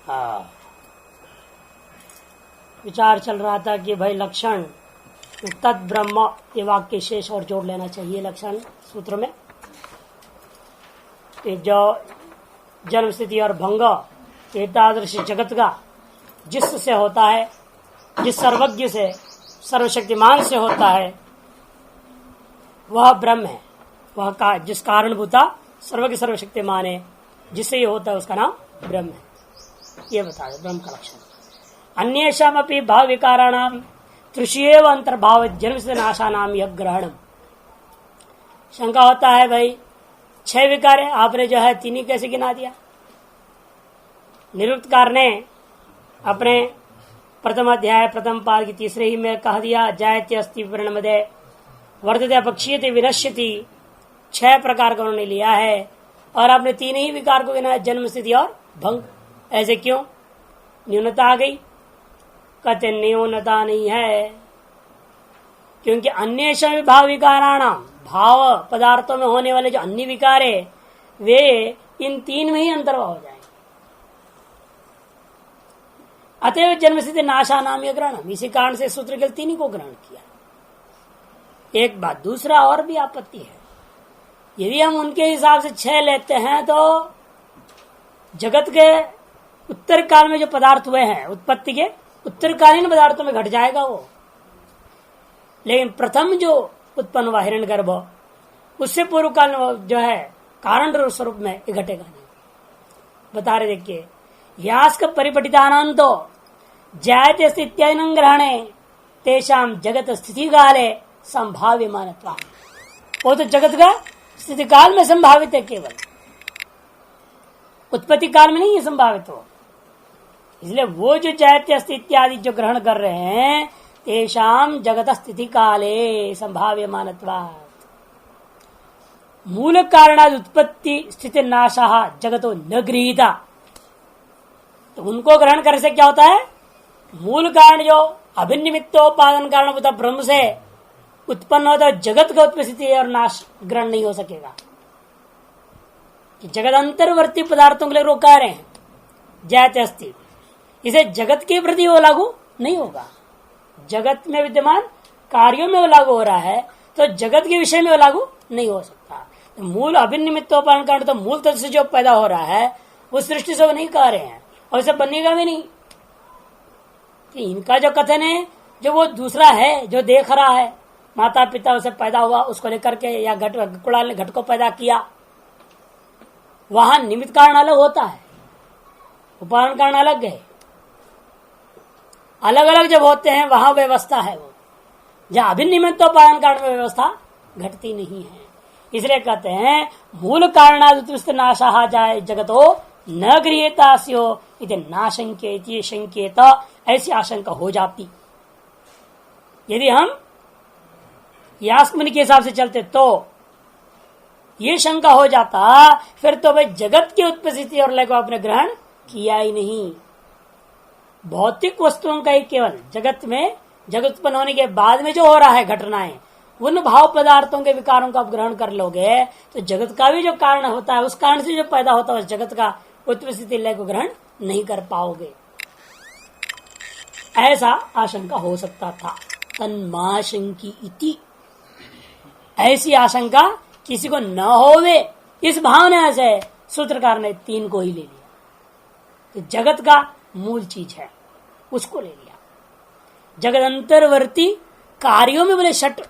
हाँ, विचार चल रहा था कि भाई लक्षण तद ब्रह्म ये वाक्य शेष और जोड़ लेना चाहिए लक्षण सूत्र में। जो जन्म स्थिति और भंग एतादृश जगत का जिससे होता है, जिस सर्वज्ञ से सर्वशक्तिमान से होता है वह ब्रह्म है। वह जिस कारणभूता सर्वज्ञ सर्वशक्तिमान है जिससे ये होता है उसका नाम ब्रह्म है। ये बता दे ब्रह्म का लक्षण। अन्येषाम अपि भाव विकाराणाम तृषीएव अंतर्भाव जन्म से नाशानाम यह ग्रहणम। शंका होता है भाई 6 विकार है, आपने जो है 3 ही कैसे गिना दिया? निरुक्तकार ने अपने प्रथम अध्याय प्रथम पाद की तीसरे ही में कह दिया जायते अस्ति परिणमदे वर्धते अपक्षीयते विनश्यति। 6 प्रकार का उन्होंने लिया है और आपने 3 ही विकार को गिना, जन्म स्थिति और भंग। ऐसे क्यों? न्यूनता आ गई। कहते न्यूनता नहीं है, क्योंकि अन्य भाव विकाराणाम भाव पदार्थों में होने वाले जो अन्य विकार है वे इन 3 में ही अंतर्भाव हो जाएंगे। अतएव जन्म स्थिति नाशा नाम यह ग्रहण। इसी कारण से सूत्र के 3 ही को ग्रहण किया। एक बात, दूसरा और भी आपत्ति है, यदि हम उनके हिसाब से 6 लेते हैं तो जगत के उत्तर काल में जो पदार्थ हुए हैं उत्पत्ति के उत्तरकालीन पदार्थों में घट जाएगा वो, लेकिन प्रथम जो उत्पन्न हुआ हिरण्यगर्भ उससे पूर्व काल जो है कारण स्वरूप में ये घटेगा नहीं। बता रहे देखिए, यास्क परिपठितानंतो जायते इत्यादि ग्रहणे तेषाम जगत स्थिति काले संभाव्य मानत्वा। वो तो जगत का स्थिति काल में संभावित है, केवल उत्पत्ति काल में नहीं है संभावित हो। इसलिए वो जो जायते अस्ति इत्यादि जो ग्रहण कर रहे हैं तेषाम जगत स्थिति काले संभाव्य मानत्वात्। मूल कारणाद उत्पत्ति स्थिति नाशः जगतो न गृहीता। तो उनको ग्रहण करने से क्या होता है? मूल कारण जो अभिनिमित्तोपादन कारणभूत ब्रह्म से उत्पन्न होता है जगत का उत्पत्ति और नाश ग्रहण नहीं हो सकेगा। कि जगत अंतर्वर्ती पदार्थों के लिए रोका रहे हैं जायते अस्ति, इसे जगत के प्रति वो लागू नहीं होगा। जगत में विद्यमान कार्यों में वो लागू हो रहा है तो जगत के विषय में वो लागू नहीं हो सकता। तो मूल अभिनिमित्तोपादन कारण तो मूल तत्व से जो पैदा हो रहा है वो सृष्टि से वो नहीं कह रहे हैं और इसे बनेगा भी नहीं। कि इनका जो कथन है जो वो दूसरा है जो देख रहा है, माता पिता उसे पैदा हुआ उसको लेकर के या कुड़ाल ने घट को पैदा किया, वहां निमित्त कारण अलग होता है, उपादान कारण अलग है। अलग अलग जब होते हैं वहां व्यवस्था है वो, जहां अभिनिमित्तोपादान कारण में व्यवस्था घटती नहीं है। इसलिए कहते हैं मूल कारणादुत्पत्ति नाशः जाय जगतो न गृहीता स्यो इति नाशंकेति शंकेत। ऐसी आशंका हो जाती यदि हम यास्कमुनि के हिसाब से चलते तो ये शंका हो जाता, फिर तो भाई जगत की उत्पत्ति और लय को आपने ग्रहण किया ही नहीं। भौतिक वस्तुओं का ही केवल जगत में जगत उत्पन्न होने के बाद में जो हो रहा है घटनाएं, उन भाव पदार्थों के विकारों को आप ग्रहण कर लोगे तो जगत का भी जो कारण होता है उस कारण से जो पैदा होता है उस जगत का उत्पत्ति लय को ग्रहण नहीं कर पाओगे। ऐसा आशंका हो सकता था। तन्माशंकी इति, ऐसी आशंका किसी को न होवे इस भावना से सूत्रकार ने 3 को ही ले लिया। तो जगत का मूल चीज है उसको ले लिया। जगत अंतर्वर्ती कार्यों में बोले 6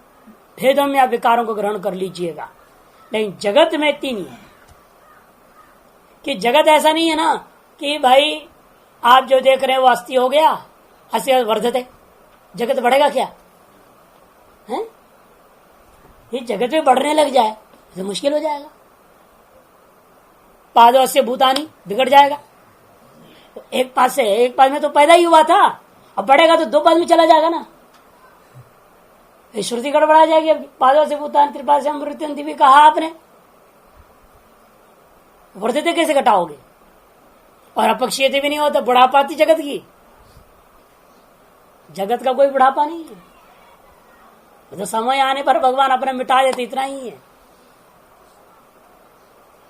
भेदों में आप विकारों को ग्रहण कर लीजिएगा, लेकिन जगत में 3 ही है। कि जगत ऐसा नहीं है ना कि भाई आप जो देख रहे हैं वो अस्थि हो गया, अस्थि वर्धते, जगत बढ़ेगा क्या है? ये जगत में बढ़ने लग जाए तो मुश्किल हो जाएगा। पादों से भूतानी बिगड़ जाएगा। तो एक पाद में तो पैदा ही हुआ था, अब बढ़ेगा तो 2 पाद में चला जाएगा ना। श्रुति गड़बड़ा जाएगी। अब पादों से भूतान त्रिपाद से अमृत्यंति भी कहा आपने, वर्धते कैसे घटाओगे? और अपक्षीयते भी नहीं होता। बुढ़ापा थी जगत की, जगत का कोई बुढ़ापा नहीं है। तो समय आने पर भगवान अपना मिटा देते, इतना ही है।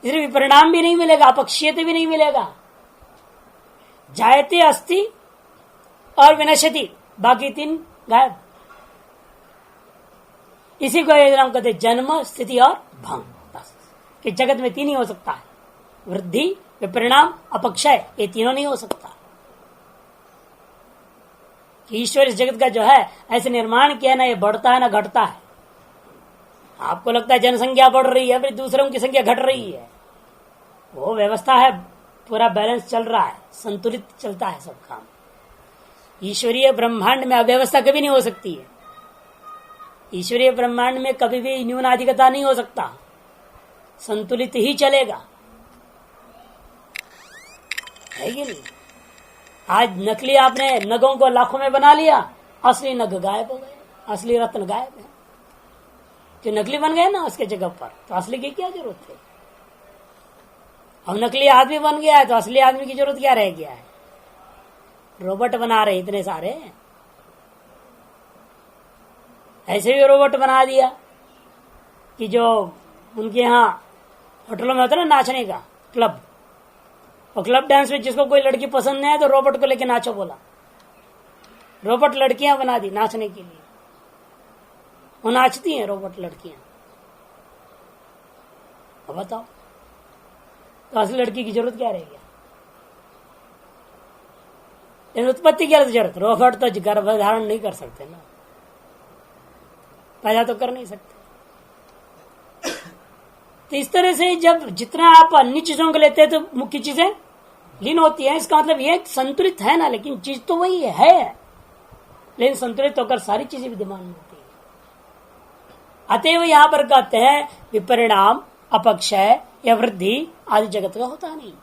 इसलिए विपरिणाम भी नहीं मिलेगा, अपक्षीयते भी नहीं मिलेगा। जायते अस्ति और विनश्यति, बाकी तीन गायब। इसी को नाम कहते जन्म, स्थिति और भंग। बस कि जगत में तीन ही हो सकता है, वृद्धि, विपरिणाम, अपक्षय, ये तीनों नहीं हो सकता। ईश्वर इस जगत का जो है ऐसे निर्माण किया ना, ये बढ़ता है ना घटता है। आपको लगता है जनसंख्या बढ़ रही है, फिर दूसरों की संख्या घट रही है, वो व्यवस्था है, पूरा बैलेंस चल रहा है, संतुलित चलता है सब काम। ईश्वरीय ब्रह्मांड में अव्यवस्था कभी नहीं हो सकती है। ईश्वरीय ब्रह्मांड में कभी भी न्यूनाधिकता नहीं हो सकता, संतुलित ही चलेगा, है कि नहीं। आज नकली आपने नगों को लाखों में बना लिया, असली नग गायब हो गए, असली रत्न गायब है। जो नकली बन गए ना उसके जगह पर, तो असली की क्या जरूरत है। अब नकली आदमी बन गया है तो असली आदमी की जरूरत क्या रह गया है। रोबोट बना रहे इतने सारे, ऐसे भी रोबोट बना दिया कि जो उनके यहाँ होटलों में होता है ना नाचने का क्लब, और क्लब डांस में जिसको कोई लड़की पसंद नहीं है तो रोबोट को लेके नाचो बोला, रोबोट लड़कियां बना दी नाचने के लिए, वो नाचती हैं रोबोट लड़कियां। अब बताओ तो असली लड़की की जरूरत क्या रहेगी। उत्पत्ति की जरूरत, रोबोट तो गर्भ धारण नहीं कर सकते ना, पैदा तो कर नहीं सकते। तो इस तरह से जब जितना आप अन्य चीजों को लेते हैं तो मुख्य चीजें लीन होती है। इसका मतलब ये संतुलित है ना, लेकिन चीज तो वही है, लेकिन संतुलित होकर सारी चीजें विद्यमान होती है। अतएव यहां पर कहते हैं विपरिणाम, अपक्षय या वृद्धि आदि जगत का होता नहीं।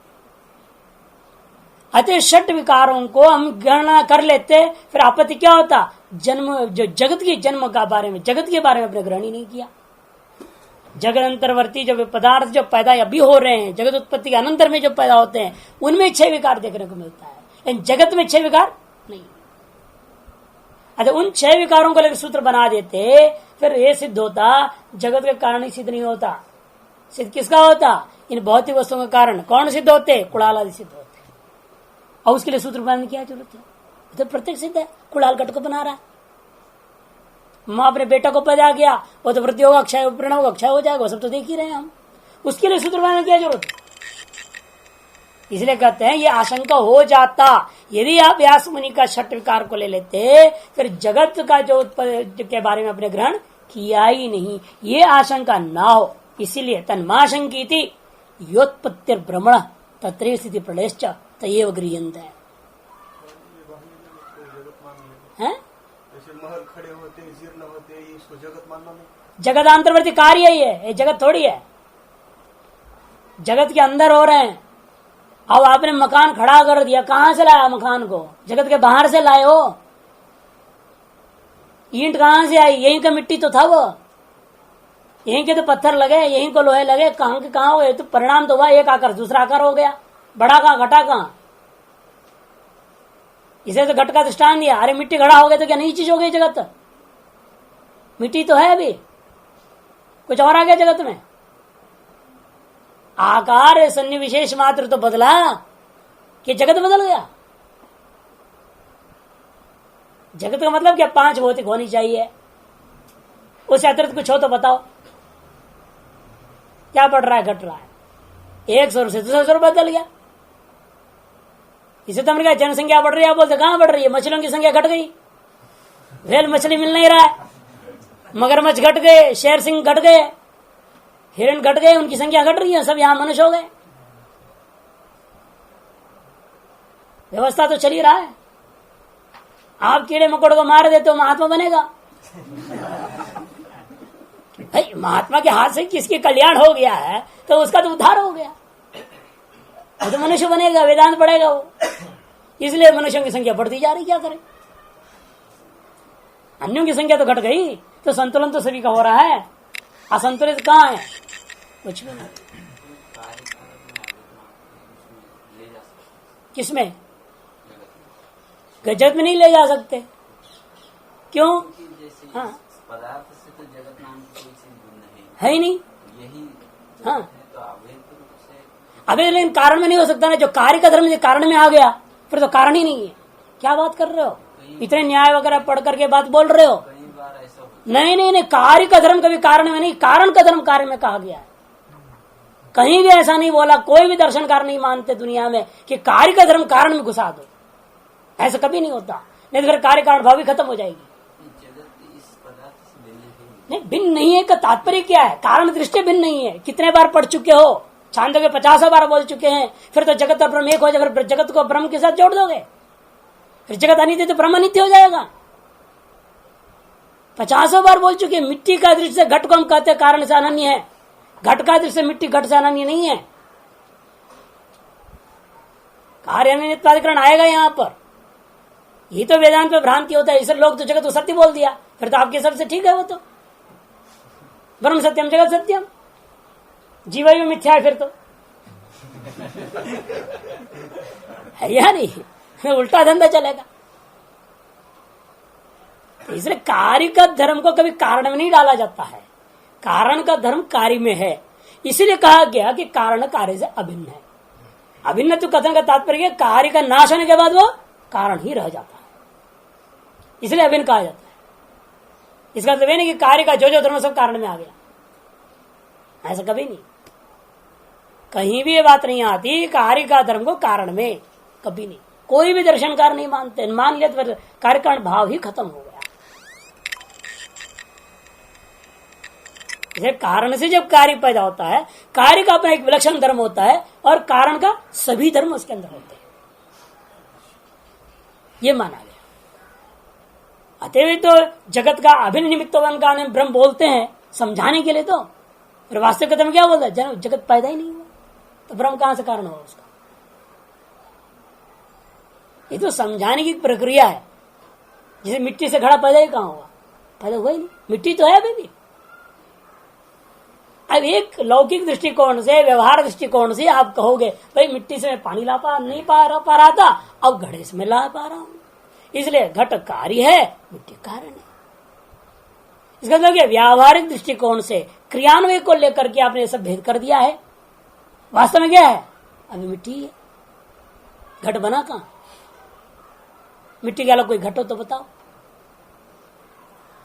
अतः षट विकारों को हम गणना कर लेते, फिर आपत्ति क्या होता, जन्म जो जगत के जन्म का बारे में, जगत के बारे में अपने ग्रहण ही नहीं किया। जगत अंतर्वर्ती जो पदार्थ जो पैदा अभी हो रहे हैं, जगत उत्पत्ति के अनंतर में जो पैदा होते हैं, उनमें 6 विकार देखने को मिलता है, लेकिन जगत में 6 विकार नहीं। अतः उन 6 विकारों को लेकर सूत्र बना देते, फिर ये सिद्ध होता जगत के कारण ही सिद्ध नहीं होता। सिद्ध किसका होता, इन भौतिक वस्तुओं के कारण। कौन सिद्ध होते, कुड़ाल आदि सिद्ध होते। और उसके लिए सूत्र बनाने की क्या जरूरत है, तो प्रत्येक सिद्ध है। कुड़ाल घट को बना रहा है, माँ अपने बेटा को पैदा किया, वो तो वृद्धि होगा, अक्षय परिणाम होगा, अक्षय हो जाएगा, वो सब तो देख ही रहे हैं हम, उसके लिए सूत्र बनाने की क्या जरूरत है। इसलिए कहते हैं ये आशंका हो जाता यदि आप व्यास मुनि का षट विकार को ले लेते, फिर जगत का जो के बारे में अपने ग्रहण किया ही नहीं, ये आशंका ना हो। इसीलिए तन्माशंकी योत्पत्तिर भ्रमण तत्र स्थिति प्रलयश्च तयेव गृह्यन्ते हैं। महल खड़े होते, जीर्ण होते, इसको जगत मानना नहीं। जगत अंतर्वर्ती कार्य ही है, ये जगत थोड़ी है। जगत के अंदर हो रहे हैं। अब आपने मकान खड़ा कर दिया, कहां से लाया मकान को, जगत के बाहर से लाए हो। ईंट कहां से आई, यहीं का मिट्टी तो था, वो यहीं के तो पत्थर लगे, यहीं को लोहे लगे, कहां के कहां हो गए। तो परिणाम तो हुआ, एक आकार दूसरा आकार हो गया, बड़ा कहां घटा कहां। इसे तो घट का दृष्टान दिया। अरे मिट्टी घड़ा हो गया तो क्या नई चीज हो गई जगत, मिट्टी तो है, अभी कुछ और आ गया जगत में। आकार सन्निविशेष मात्र तो बदला कि जगत बदल गया। जगत का मतलब क्या, 5 भौतिक होनी चाहिए, उससे अतिरिक्त कुछ हो तो बताओ। क्या बढ़ रहा है, घट रहा है, एक स्वर से दूसरा स्वर बदल गया। इसे तो हमने कहा जनसंख्या बढ़ रही है, आप बोलते कहां बढ़ रही है, मछलियों की संख्या घट गई, रेल मछली मिल नहीं रहा है, मगरमच्छ घट गए, शेर सिंह घट गए, हिरण घट गए, उनकी संख्या घट रही है, सब यहां मनुष्य हो गए। व्यवस्था तो चल ही रहा है। आप कीड़े मकोड़ों को मार देते हो, महात्मा बनेगा। भाई महात्मा के हाथ से किसके कल्याण हो गया है तो उसका तो उद्धार हो गया, वो तो मनुष्य बनेगा, वेदांत पढ़ेगा वो। इसलिए मनुष्यों की संख्या बढ़ती जा रही, क्या करें। अन्यों की संख्या तो घट गई, तो संतुलन तो सभी का हो रहा है, असंतुलित कहाँ है, कुछ भी नहीं। किसमें, जगत में नहीं ले जा सकते, क्यों। हाँ पदार्थ से तो जगत नाम की कोई चीज है ही नहीं। यही हाँ तो अवैध से अबे लेकिन कारण में नहीं हो सकता ना, जो कार्य का धर्म कारण में आ गया फिर तो कारण ही नहीं है। क्या बात कर रहे हो, इतने न्याय वगैरह पढ़ करके बात बोल रहे हो। कई बार ऐसा होता नहीं नहीं नहीं, कार्य का धर्म कभी कारण में नहीं, कारण का धर्म कार्य में कहा गया है। कहीं भी ऐसा नहीं बोला, कोई भी दर्शनकार नहीं मानते दुनिया में कि कार्य का धर्म कारण में घुसा दो, ऐसा कभी नहीं होता। नहीं तो फिर कार्य कारण भाव भी खत्म हो जाएगी। है। जगत इस पदार्थ से भिन्न है। नहीं, भिन्न नहीं है का तात्पर्य क्या है, कारण दृष्टि भिन्न नहीं है। कितने बार पढ़ चुके हो, छांदोग्य 50 बार बोल चुके हैं। फिर तो जगत और ब्रह्म एक हो जाएगा, फिर जगत को ब्रह्म के साथ जोड़ दोगे, फिर जगत अनित्य तो ब्रह्म अनित्य हो जाएगा। 50 बार बोल चुके। मिट्टी का दृष्टि से घट को हम कहते हैं कारण से अनन्य है, घट का दृष्टि से मिट्टी घट से अनन्य नहीं है। कार्य अनित्याधिकरण आएगा यहां पर। ये तो वेदांत में भ्रांति होता है, इसलिए लोग तो जगत को सत्य बोल दिया, फिर तो आपके सबसे ठीक है। वो तो ब्रह्म सत्यम जगत सत्यम, जीवा भी मिथ्या है फिर तो है या नहीं, उल्टा धंधा चलेगा। इसलिए कार्य का धर्म को कभी कारण में नहीं डाला जाता है, कारण का धर्म कार्य में है। इसीलिए कहा गया कि कारण कार्य से अभिन्न है। अभिन्न तो कथन का तात्पर्य कार्य का नाश होने के बाद वो कारण ही रह जाता है, इसलिए अभिन्न कहा जाता है। इसका मतलब नहीं कि कार्य का जो जो धर्म सब कारण में आ गया, ऐसा कभी नहीं। कहीं भी ये बात नहीं आती कार्य का धर्म को कारण में, कभी नहीं। कोई भी दर्शनकार नहीं मानते, मान लिया तो कार्य कारण भाव ही खत्म हो गया। इसे कारण से जब कार्य पैदा होता है, कार्य का अपना एक विलक्षण धर्म होता है और कारण का सभी धर्म उसके अंदर होते हैं, ये माना गया। अतएव तो जगत का अभिन्न निमित्तवान का नाम ब्रह्म बोलते हैं समझाने के लिए। तो फिर वास्तविक धर्म क्या बोलता है, जगत पैदा ही नहीं हुआ तो ब्रह्म कहां से कारण होगा उसका। ये तो समझाने की प्रक्रिया है। जैसे मिट्टी से घड़ा पैदा ही कहां हुआ, पैदा हुआ ही नहीं, मिट्टी तो है अभी भी। अब एक लौकिक दृष्टिकोण से, व्यवहार दृष्टिकोण से आप कहोगे भाई मिट्टी से मैं पानी नहीं पा रहा था, अब घड़े से मैं ला पा रहा हूं, इसलिए घट कार्य है, मिट्टी कारण है। इसका मतलब व्यावहारिक दृष्टिकोण से क्रियान्वय को लेकर के आपने सब भेद कर दिया है। वास्तव में क्या है, अभी मिट्टी है, घट बना कहां। मिट्टी के अलग कोई घट हो तो बताओ,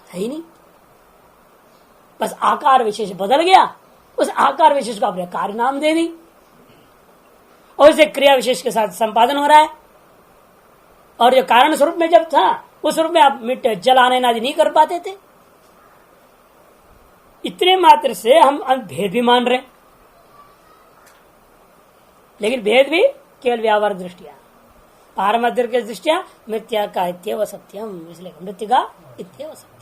है ही नहीं। बस आकार विशेष बदल गया, उस आकार विशेष को आपने कार्य नाम दे दी और इसे क्रिया विशेष के साथ संपादन हो रहा है। और जो कारण स्वरूप में जब था उस स्वरूप में आप मिट्टी जल आने आदि नहीं कर पाते थे। इतने मात्र से हम भेद भी मान रहे, लेकिन भेद भी केवल व्यावहारिक दृष्टिया, पारमार्थिक के दृष्टिया मिथ्या का इत्येव सत्यम, इसलिए मृत्यु का इत्येव सत्यम।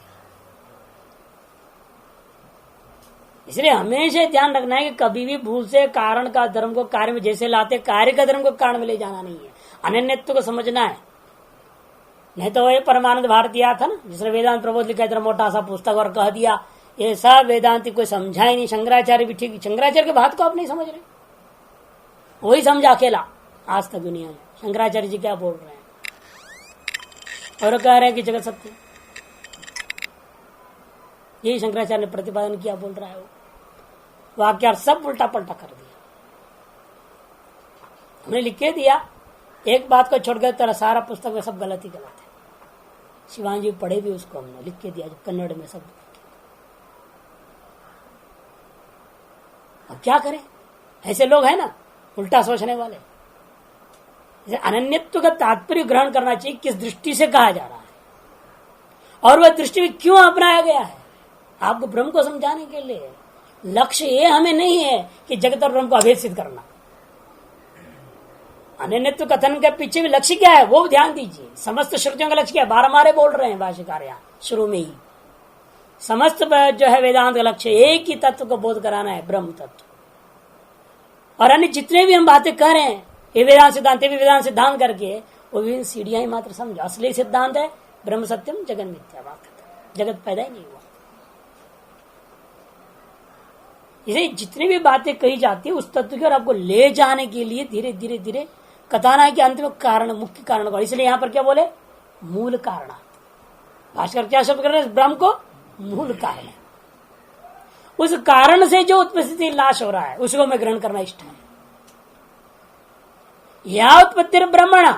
इसलिए हमेशा ध्यान रखना है कि कभी भी भूल से कारण का धर्म को कार्य में जैसे लाते, कार्य का धर्म को कारण में ले जाना नहीं है, अनन्यत्व को समझना है। नहीं तो ये परमानंद भारती था ना, जिसने वेदांत प्रबोध लिखा इतना मोटा सा पुस्तक और कह दिया ये सब वेदांति कोई समझा ही नहीं। शंकराचार्य भी ठीक, शंकराचार्य के बात को आप नहीं समझ रहे, वही समझा अकेला आज तक दुनिया में। शंकराचार्य जी क्या बोल रहे हैं और कह रहे हैं कि जगत सत्य, यही शंकराचार्य ने प्रतिपादन किया, बोल रहा है वो वाक्य सब उल्टा पलटा कर दिया। हमने लिख के दिया, एक बात को छोड़कर तेरा सारा पुस्तक में सब गलत ही गलत है। शिवान जी पढ़े भी उसको, हमने लिख के दिया जो कन्नड़ में सब। अब क्या करें, ऐसे लोग हैं ना उल्टा सोचने वाले। अनन्यत्व का तात्पर्य ग्रहण करना चाहिए, किस दृष्टि से कहा जा रहा है और वह दृष्टि में क्यों अपनाया गया है। आपको ब्रह्म को समझाने के लिए लक्ष्य ये हमें नहीं है कि जगत और ब्रह्म को अभेद सिद्ध करना। अनन्यत्व कथन के पीछे भी लक्ष्य क्या है वो ध्यान दीजिए। समस्त श्रुतियों का लक्ष्य क्या है, 12 मारे बोल रहे हैं भाष्यकार यहाँ शुरू में ही। समस्त जो है वेदांत का लक्ष्य एक ही तत्व को बोध कराना है, ब्रह्म तत्व। और अन्य जितने भी हम बातें कर रहे हैं ये वेदांत सिद्धांत, भी वेदांत सिद्धांत करके वो भी सीढ़ियां ही मात्र समझो। असली सिद्धांत है ब्रह्म सत्यम जगन मिथ्या, बात जगत पैदा ही नहीं हुआ। इसे जितनी भी बातें कही जाती है उस तत्व की ओर आपको ले जाने के लिए धीरे धीरे धीरे कथाना है कि अंत में कारण, मुख्य कारण को। इसलिए यहां पर क्या बोले, मूल कारण। भास्कर क्या शब्द कर रहे हैं, ब्रह्म को मूल कारण है। उस कारण से जो उत्पत्ति नाश हो रहा है उसको मैं ग्रहण करना इष्ट है। यह उत्पत्ति ब्रह्मण,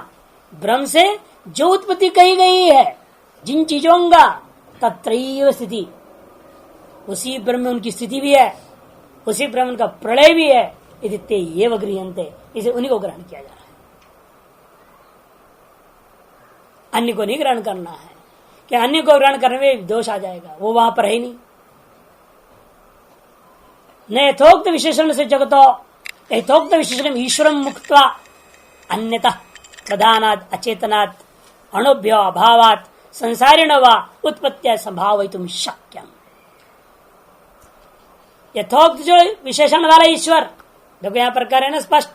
ब्रह्म से जो उत्पत्ति कही गई है जिन चीजों का तत्रैव स्थिति, उसी ब्रह्म में उनकी स्थिति भी है, उसी ब्रह्म का प्रलय भी है। यदि ते एव गृह्यन्ते, इसे उन्हीं को ग्रहण किया जा रहा है, अन्य को नहीं ग्रहण करना है। क्या अन्य को ग्रहण करने में दोष आ जाएगा, वो वहां पर है ही नहीं। न यथोक्त विशेषण से जगतो, यथोक्त विशेषण ईश्वरम मुक्त्वा अन्यतः प्रधानात् अचेतनात् अणुभ्यो अभावात् संसारिण वा उत्पत्त्या संभावयितुं शक्यम। यथोक्त जो विशेषण वाला ईश्वर, देखो यहां पर कह रहे हैं ना स्पष्ट,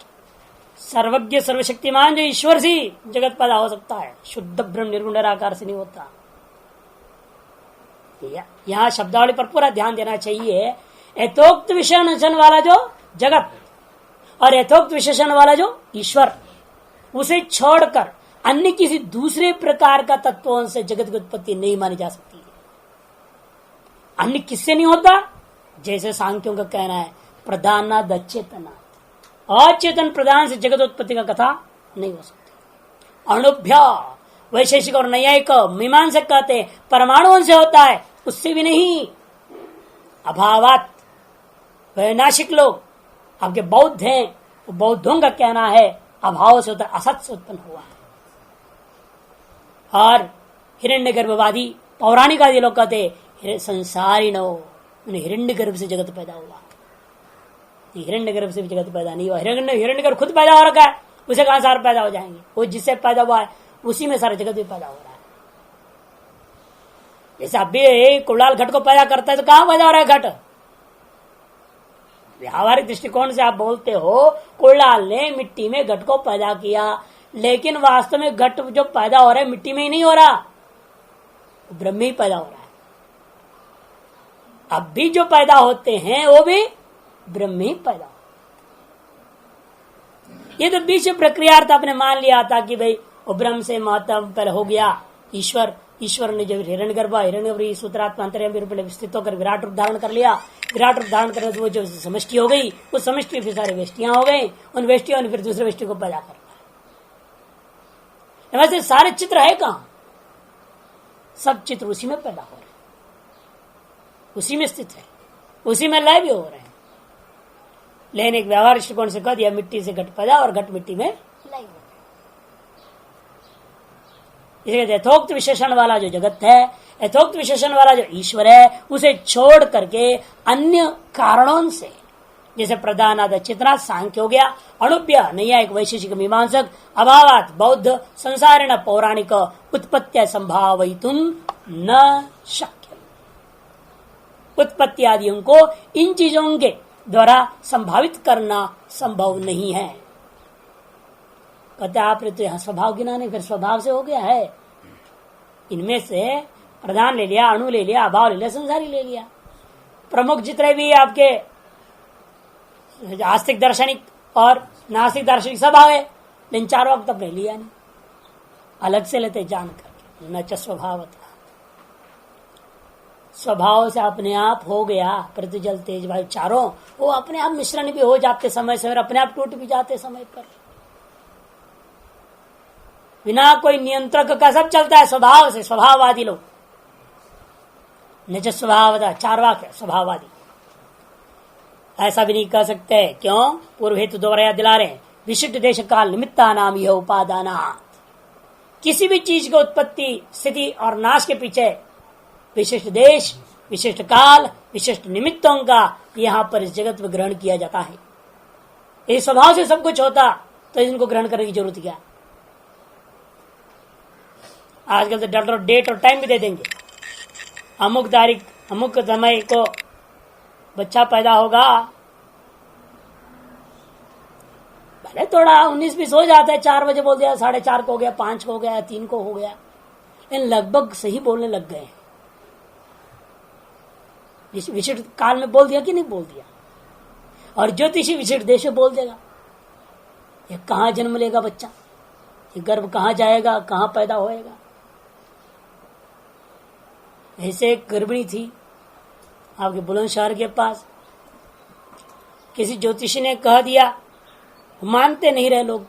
सर्वज्ञ सर्वशक्तिमान जो ईश्वर से जगत पैदा हो सकता है, शुद्ध ब्रह्म निर्गुण निराकार से नहीं होता। यहां शब्दावली पर पूरा ध्यान देना चाहिए। यथोक्त विशेषण वाला जो जगत और यथोक्त विशेषण वाला जो ईश्वर, उसे छोड़कर अन्य किसी दूसरे प्रकार का तत्वों से जगत की उत्पत्ति नहीं मानी जा सकती है। अन्य किससे नहीं होता, जैसे सांख्यों का कहना है प्रधानाद अचेतनात्, अचेतन प्रधान से जगत उत्पत्ति का कथा नहीं हो सकती। अणुभ्य, वैशेषिक और नैयायिक मीमांसक कहते हैं परमाणुओं से होता है, उससे भी नहीं। अभावात, वैनाशिक लोग आपके बौद्ध हैं, वो बौद्धों का कहना है अभाव से होता है, असत से उत्पन्न हुआ है। और हिरण्य गर्भवादी पौराणिक आदि लोग कहते संसारिणो, हिरण्य गर्भ से जगत पैदा हुआ। हिरण्य गर्भ से भी जगत पैदा नहीं हुआ, हिरण्य गर्भ खुद पैदा हो रखा है, उसे कहां सारे पैदा हो जाएंगे। वो जिससे पैदा हुआ है उसी में सारा जगत भी पैदा हो रहा है। जैसे अब भी कुड़ाल घट को पैदा करता है तो कहां पैदा हो रहा है घट। व्यावहारिक दृष्टिकोण से आप बोलते हो कुड़ाल ने मिट्टी में घट को पैदा किया, लेकिन वास्तव में घट जो पैदा हो रहा है मिट्टी में ही नहीं हो रहा, ब्रह्म ही पैदा हो रहा है। अब भी जो पैदा होते हैं वो भी ब्रह्म ही पैदा हो। ये तो बीच प्रक्रिया आपने मान लिया था कि भाई वो ब्रह्म से महत्व पहले हो गया ईश्वर, ईश्वर ने जब हिरण्यगर्भ सूत्रात्मा अंतर्यामी रूप में स्थित होकर विराट रूप धारण कर लिया, विराट रूप धारण करने से वो जो समष्टि हो गई, उस समष्टि फिर सारी वेष्टियां हो गई, उन वेष्टियों ने फिर दूसरे वेष्टि को पैदा कर लिया। वैसे सारे चित्र है कहां, सब चित्र उसी में पैदा हो रहे हैं, उसी में स्थित है, उसी में लय भी हो रहे हैं। लेकिन एक व्यवहार दृष्टिकोण से कह दिया मिट्टी से घट पैदा और घट मिट्टी में लय हो। यथोक्त विशेषण वाला जो जगत है, यथोक्त विशेषण वाला जो ईश्वर है, उसे छोड़ करके अन्य कारणों से, जैसे प्रधानाद चेतना सांख्य हो गया, अणुभ्य नैयायिक वैशेषिक मीमांसक, अभावात बौद्ध, संसारिण पौराणिक, उत्पत्त्या संभावयितुम न शक्य। उत्पत्ति आदियों को इन चीजों के द्वारा संभावित करना संभव नहीं है। कहते आपने तो यहां स्वभाव गिना नहीं, फिर स्वभाव से हो गया है। इनमें से प्रधान ले लिया, अणु ले लिया, अभाव ले लिया, संसारी ले लिया। प्रमुख जितने भी आपके आस्तिक दार्शनिक और नास्तिक दार्शनिक सब आ गए, लेकिन चारों वक्त अपने लिया नहीं, अलग से लेते जान करके। न च स्वभावतः, स्वभाव से अपने आप हो गया। पृथ्वी जल तेज वायु चारों वो अपने आप मिश्रण भी हो जाते समय से, और अपने आप टूट भी जाते समय पर, बिना कोई नियंत्रक का सब चलता है स्वभाव से। स्वभाववादी लोग निज स्वभावता, चार वाक्य स्वभाववादी, ऐसा भी नहीं कह सकते। क्यों? पूर्व हेतु दोबारा दिला रहे हैं, विशिष्ट देश काल निमित्ता नाम यह उपादानात्। किसी भी चीज की उत्पत्ति स्थिति और नाश के पीछे विशिष्ट देश, विशिष्ट काल, विशिष्ट निमित्तों का यहाँ पर इस जगत में ग्रहण किया जाता है। इस स्वभाव से सब कुछ होता तो इनको ग्रहण करने की जरूरत क्या? आजकल तो डॉक्टर डेट और टाइम भी दे देंगे, अमुक तारीख अमुक समय को बच्चा पैदा होगा। भले थोड़ा 19-20 हो जाता है, 4 बजे बोल दिया, 4:30 को हो गया, 5 को हो गया, 3 को हो गया, लेकिन लगभग सही बोलने लग गए। विशिष्ट काल में बोल दिया कि नहीं बोल दिया। और ज्योतिषी विशिष्ट देश में बोल देगा, ये कहां जन्म लेगा बच्चा, ये गर्भ कहां जाएगा, कहां पैदा होएगा। ऐसे एक गर्भिणी थी, आपके बुलंदशहर के पास किसी ज्योतिषी ने कह दिया, मानते नहीं रहे लोग,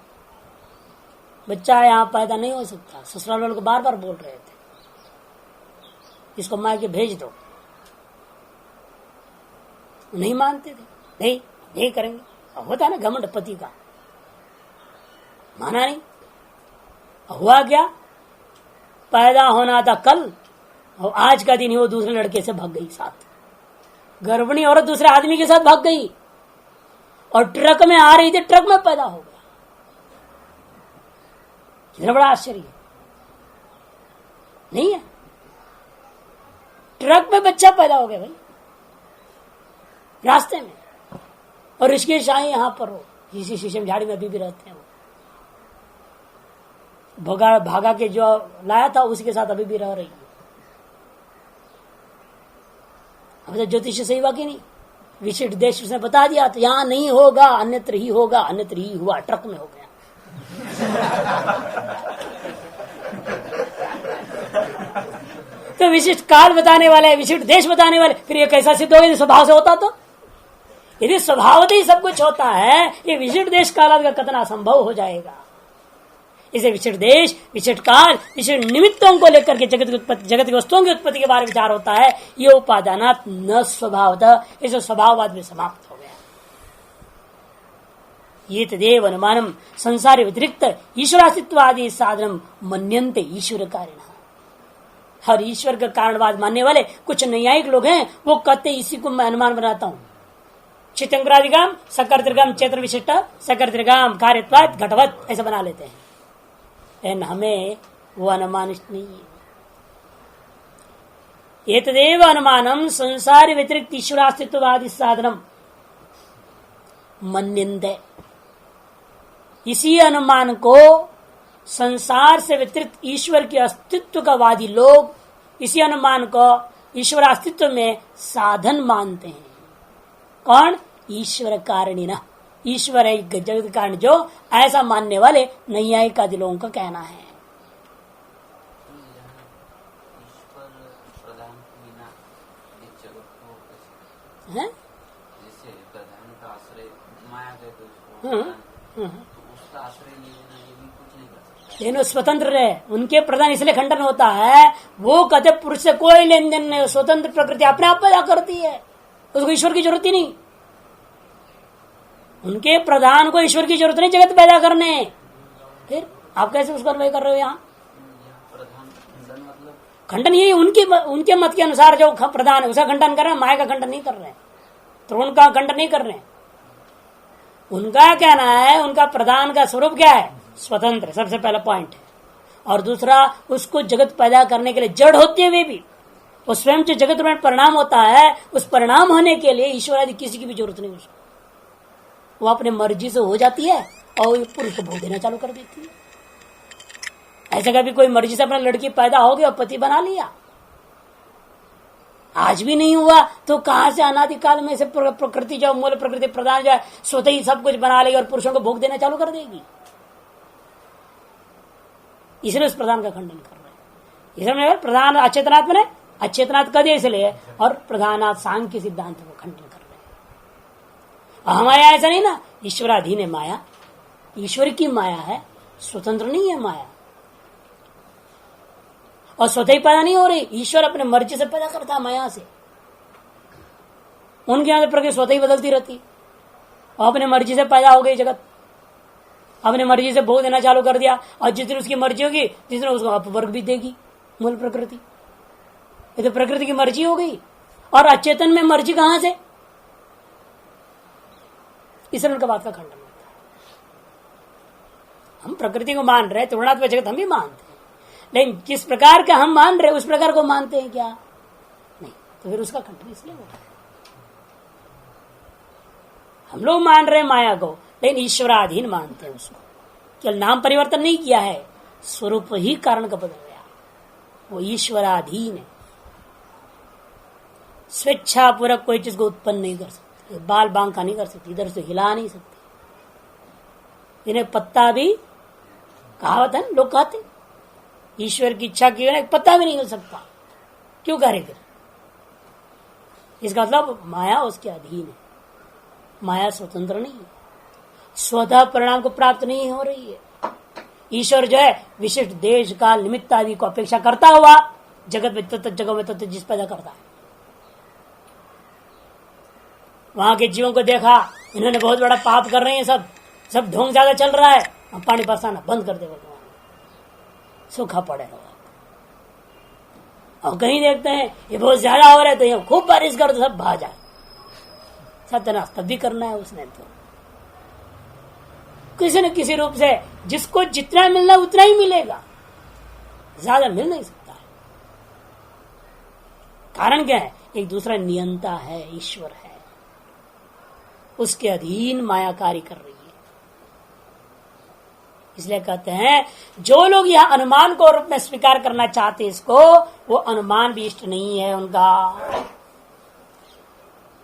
बच्चा यहाँ पैदा नहीं हो सकता। ससुराल वालों को बार बार बोल रहे थे इसको मार के भेज दो, नहीं मानते थे, नहीं करेंगे। होता है ना घमंड पति का, माना नहीं। हुआ क्या, पैदा होना था कल और आज का दिन ही वो दूसरे लड़के से भाग गई साथ। गर्भिणी औरत दूसरे आदमी के साथ भाग गई और ट्रक में आ रही थी, ट्रक में पैदा हो गया। कितना बड़ा आश्चर्य नहीं है, ट्रक में बच्चा पैदा हो गया भाई, रास्ते में। और ऋषिकेश शाही यहां पर हो, इसी शीशम झाड़ी में अभी भी रहते हैं वो। भागा के जो लाया था उसके साथ अभी भी रह रही है। अब तो ज्योतिष सही हुआ कि नहीं, विशिष्ट देश उसने बता दिया, तो यहां नहीं होगा अन्यत्र ही होगा, अन्यत्र ही हुआ, ट्रक में हो गया। तो विशिष्ट काल बताने वाले, विशिष्ट देश बताने वाले, फिर ये कैसा सिद्ध होगा? स्वभाव से होता तो, यदि स्वभावतः ही सब कुछ होता है, ये विशिष्ट देश काल का कथन असंभव हो जाएगा। इसे विशिष्ट देश, विशिष्ट काल, विशिष्ट निमित्तों को लेकर के जगत की वस्तुओं की उत्पत्ति के बारे में विचार होता है। ये उपादानात न स्वभावतः, इसे स्वभाववाद में समाप्त हो गया। ये तदेव अनुमानम संसार व्यतिरिक्त ईश्वरास्तित्वादि साधनम मन्यन्ते ईश्वर कारिणः। हर ईश्वर का कारणवाद मानने वाले कुछ नैयायिक लोग हैं, वो कहते इसी को मैं अनुमान बनाता हूं। चित्तंगरादिगाम सकर्तृगाम चेत्र विशिष्ट सकर्तृगाम कार्यत्वाद घटवत ऐसा बना लेते हैं, लेकिन हमें वो अनुमान नहीं है। ये तदेव अनुमानम संसार व्यतिरिक्त ईश्वरास्तित्ववादी साधनम मन्यन्ते। इसी अनुमान को संसार से व्यतिरिक्त ईश्वर के अस्तित्व का वादी लोग इसी अनुमान को ईश्वर अस्तित्व में साधन मानते हैं। कौन? ईश्वर कारणिन, ईश्वर है जगत कारण, जो ऐसा मानने वाले नैयायिक आदि लोगों का कहना है। ईश्वर प्रधान के बिना इस जगत को हैं? जैसे प्रधान का आश्रय माया गए तो उसको उसका आश्रय नहीं लेना, ये भी कुछ नहीं कर सकता। लेकिन वो स्वतंत्र रहे, उनके प्रधान इसलिए खंडन होता है, वो कहते पुरुष से कोई लेन देन नहीं, स्वतंत्र प्रकृति अपने आप पैदा करती है, उसको ईश्वर की जरूरत ही नहीं। उनके प्रधान को ईश्वर की जरूरत नहीं जगत पैदा करने। फिर आप कैसे उसको अन्वय कर रहे हो? यहाँ प्रधान खंडन मतलब खंडन यही उनके मत के अनुसार जो प्रधान है उसका खंडन कर रहे हैं, माया का खंडन नहीं कर रहे हैं, त्रोण का खंडन नहीं कर रहे हैं। उनका कहना है उनका प्रधान का स्वरूप क्या है? स्वतंत्र, सबसे पहला पॉइंट है। और दूसरा, उसको जगत पैदा करने के लिए जड़ होते हुए भी वो स्वयं जो जगत में परिणाम होता है, उस परिणाम होने के लिए ईश्वर आदि किसी की भी जरूरत नहीं उसको, वो अपने मर्जी से हो जाती है और पुरुष को भोग देना चालू कर देती है। ऐसा कभी कोई मर्जी से अपना लड़की पैदा हो गया और पति बना लिया? आज भी नहीं हुआ तो कहां से अनादिकाल में से प्रकृति जो मूल प्रकृति प्रधान जो है स्वतः ही सब कुछ बना लेगी और पुरुषों को भोग देना चालू कर देगी। इसलिए उस प्रधान का खंडन कर रहे हैं। इसलिए प्रधान अचेतनात्म ने अचेतनात् कर दिया इसलिए, और प्रधानात् सांख्य सिद्धांत को खंडन कर रहे हैं। हमारे यहाँ ऐसा नहीं ना, ईश्वराधीन है माया, ईश्वर की माया है, स्वतंत्र नहीं है माया, और स्वतः ही पैदा नहीं हो रही, ईश्वर अपने मर्जी से पैदा करता है माया से। उनके यहां प्रकृति स्वतः ही बदलती रहती, और अपने मर्जी से पैदा हो गई जगत, अपने मर्जी से भोग देना चालू कर दिया, और जिस दिन उसकी मर्जी होगी जिस दिन उसको अपवर्ग भी देगी मूल प्रकृति। ये तो प्रकृति की मर्जी हो गई, और अचेतन में मर्जी कहां से? इसलिए उनका बात का खंडन होता है। हम प्रकृति को मान रहे, त्रिगुणात्मक जगत हम भी मानते हैं, लेकिन किस प्रकार का हम मान रहे उस प्रकार को मानते हैं क्या? नहीं, तो फिर उसका खंडन इसलिए हो रहा है। हम लोग मान रहे हैं माया को, लेकिन ईश्वराधीन मानते हैं उसको। केवल नाम परिवर्तन नहीं किया है, स्वरूप ही कारण का बदल गया, वो ईश्वराधीन है। स्वेच्छा पूर्वक कोई चीज को उत्पन्न नहीं कर सकती, बाल बांका नहीं कर सकती, इधर से हिला नहीं सकती। इन्हें पत्ता भी, कहावत है लोग कहते ईश्वर की इच्छा की एक पत्ता भी नहीं हिल सकता। क्यों करे फिर? इसका मतलब माया उसके अधीन है, माया स्वतंत्र नहीं है, स्वतः परिणाम को प्राप्त नहीं हो रही है। ईश्वर जो है विशिष्ट देश काल निमित्त आदि को अपेक्षा करता हुआ जगत में तत्व, जगह में तत्व जिस पैदा करता है। वहां के जीवों को देखा, इन्होंने बहुत बड़ा पाप कर रहे हैं, सब ढोंग ज्यादा चल रहा है, हम पानी बरसाना बंद कर दे भगवान, सूखा पड़े रहो। और कहीं देखते हैं ये बहुत ज्यादा हो रहा है तो ये खूब बारिश कर तो सब भा जाए, सत्यानाश तब भी करना है उसने। तो किसी न किसी रूप से जिसको जितना मिलना उतना ही मिलेगा, ज्यादा मिल नहीं सकता है। कारण क्या है? एक दूसरा नियंता है, ईश्वर है, उसके अधीन माया कार्य कर रही है। इसलिए कहते हैं जो लोग यह अनुमान को रूप में स्वीकार करना चाहते हैं इसको, वो अनुमान भी इष्ट नहीं है उनका।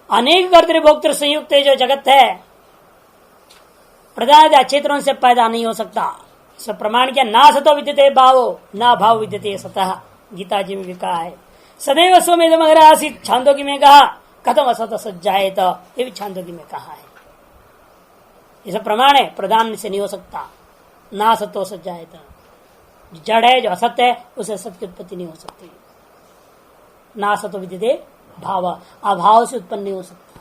अनेक कर्तृभोक्तृ संयुक्त जो जगत है प्रधान अचेतनों से पैदा नहीं हो सकता। सब प्रमाण क्या? ना सतो विद्यते भावो ना भाव विद्यते सतः, गीता जी में भी कहा है। सदैव स्वमेधम अग्र आसीत, छांदोग्य में कहा। कथम असत सज्जायत, ये भी छांदोग्य में कहा है। ये सब प्रमाण है, प्रधान से नहीं हो सकता। ना सतो सज्जायत, जड़ है जो असत्य है उसे सत्य की उत्पत्ति नहीं हो सकती। ना सतो विद्यते भाव, अभाव से उत्पन्न नहीं हो सकता।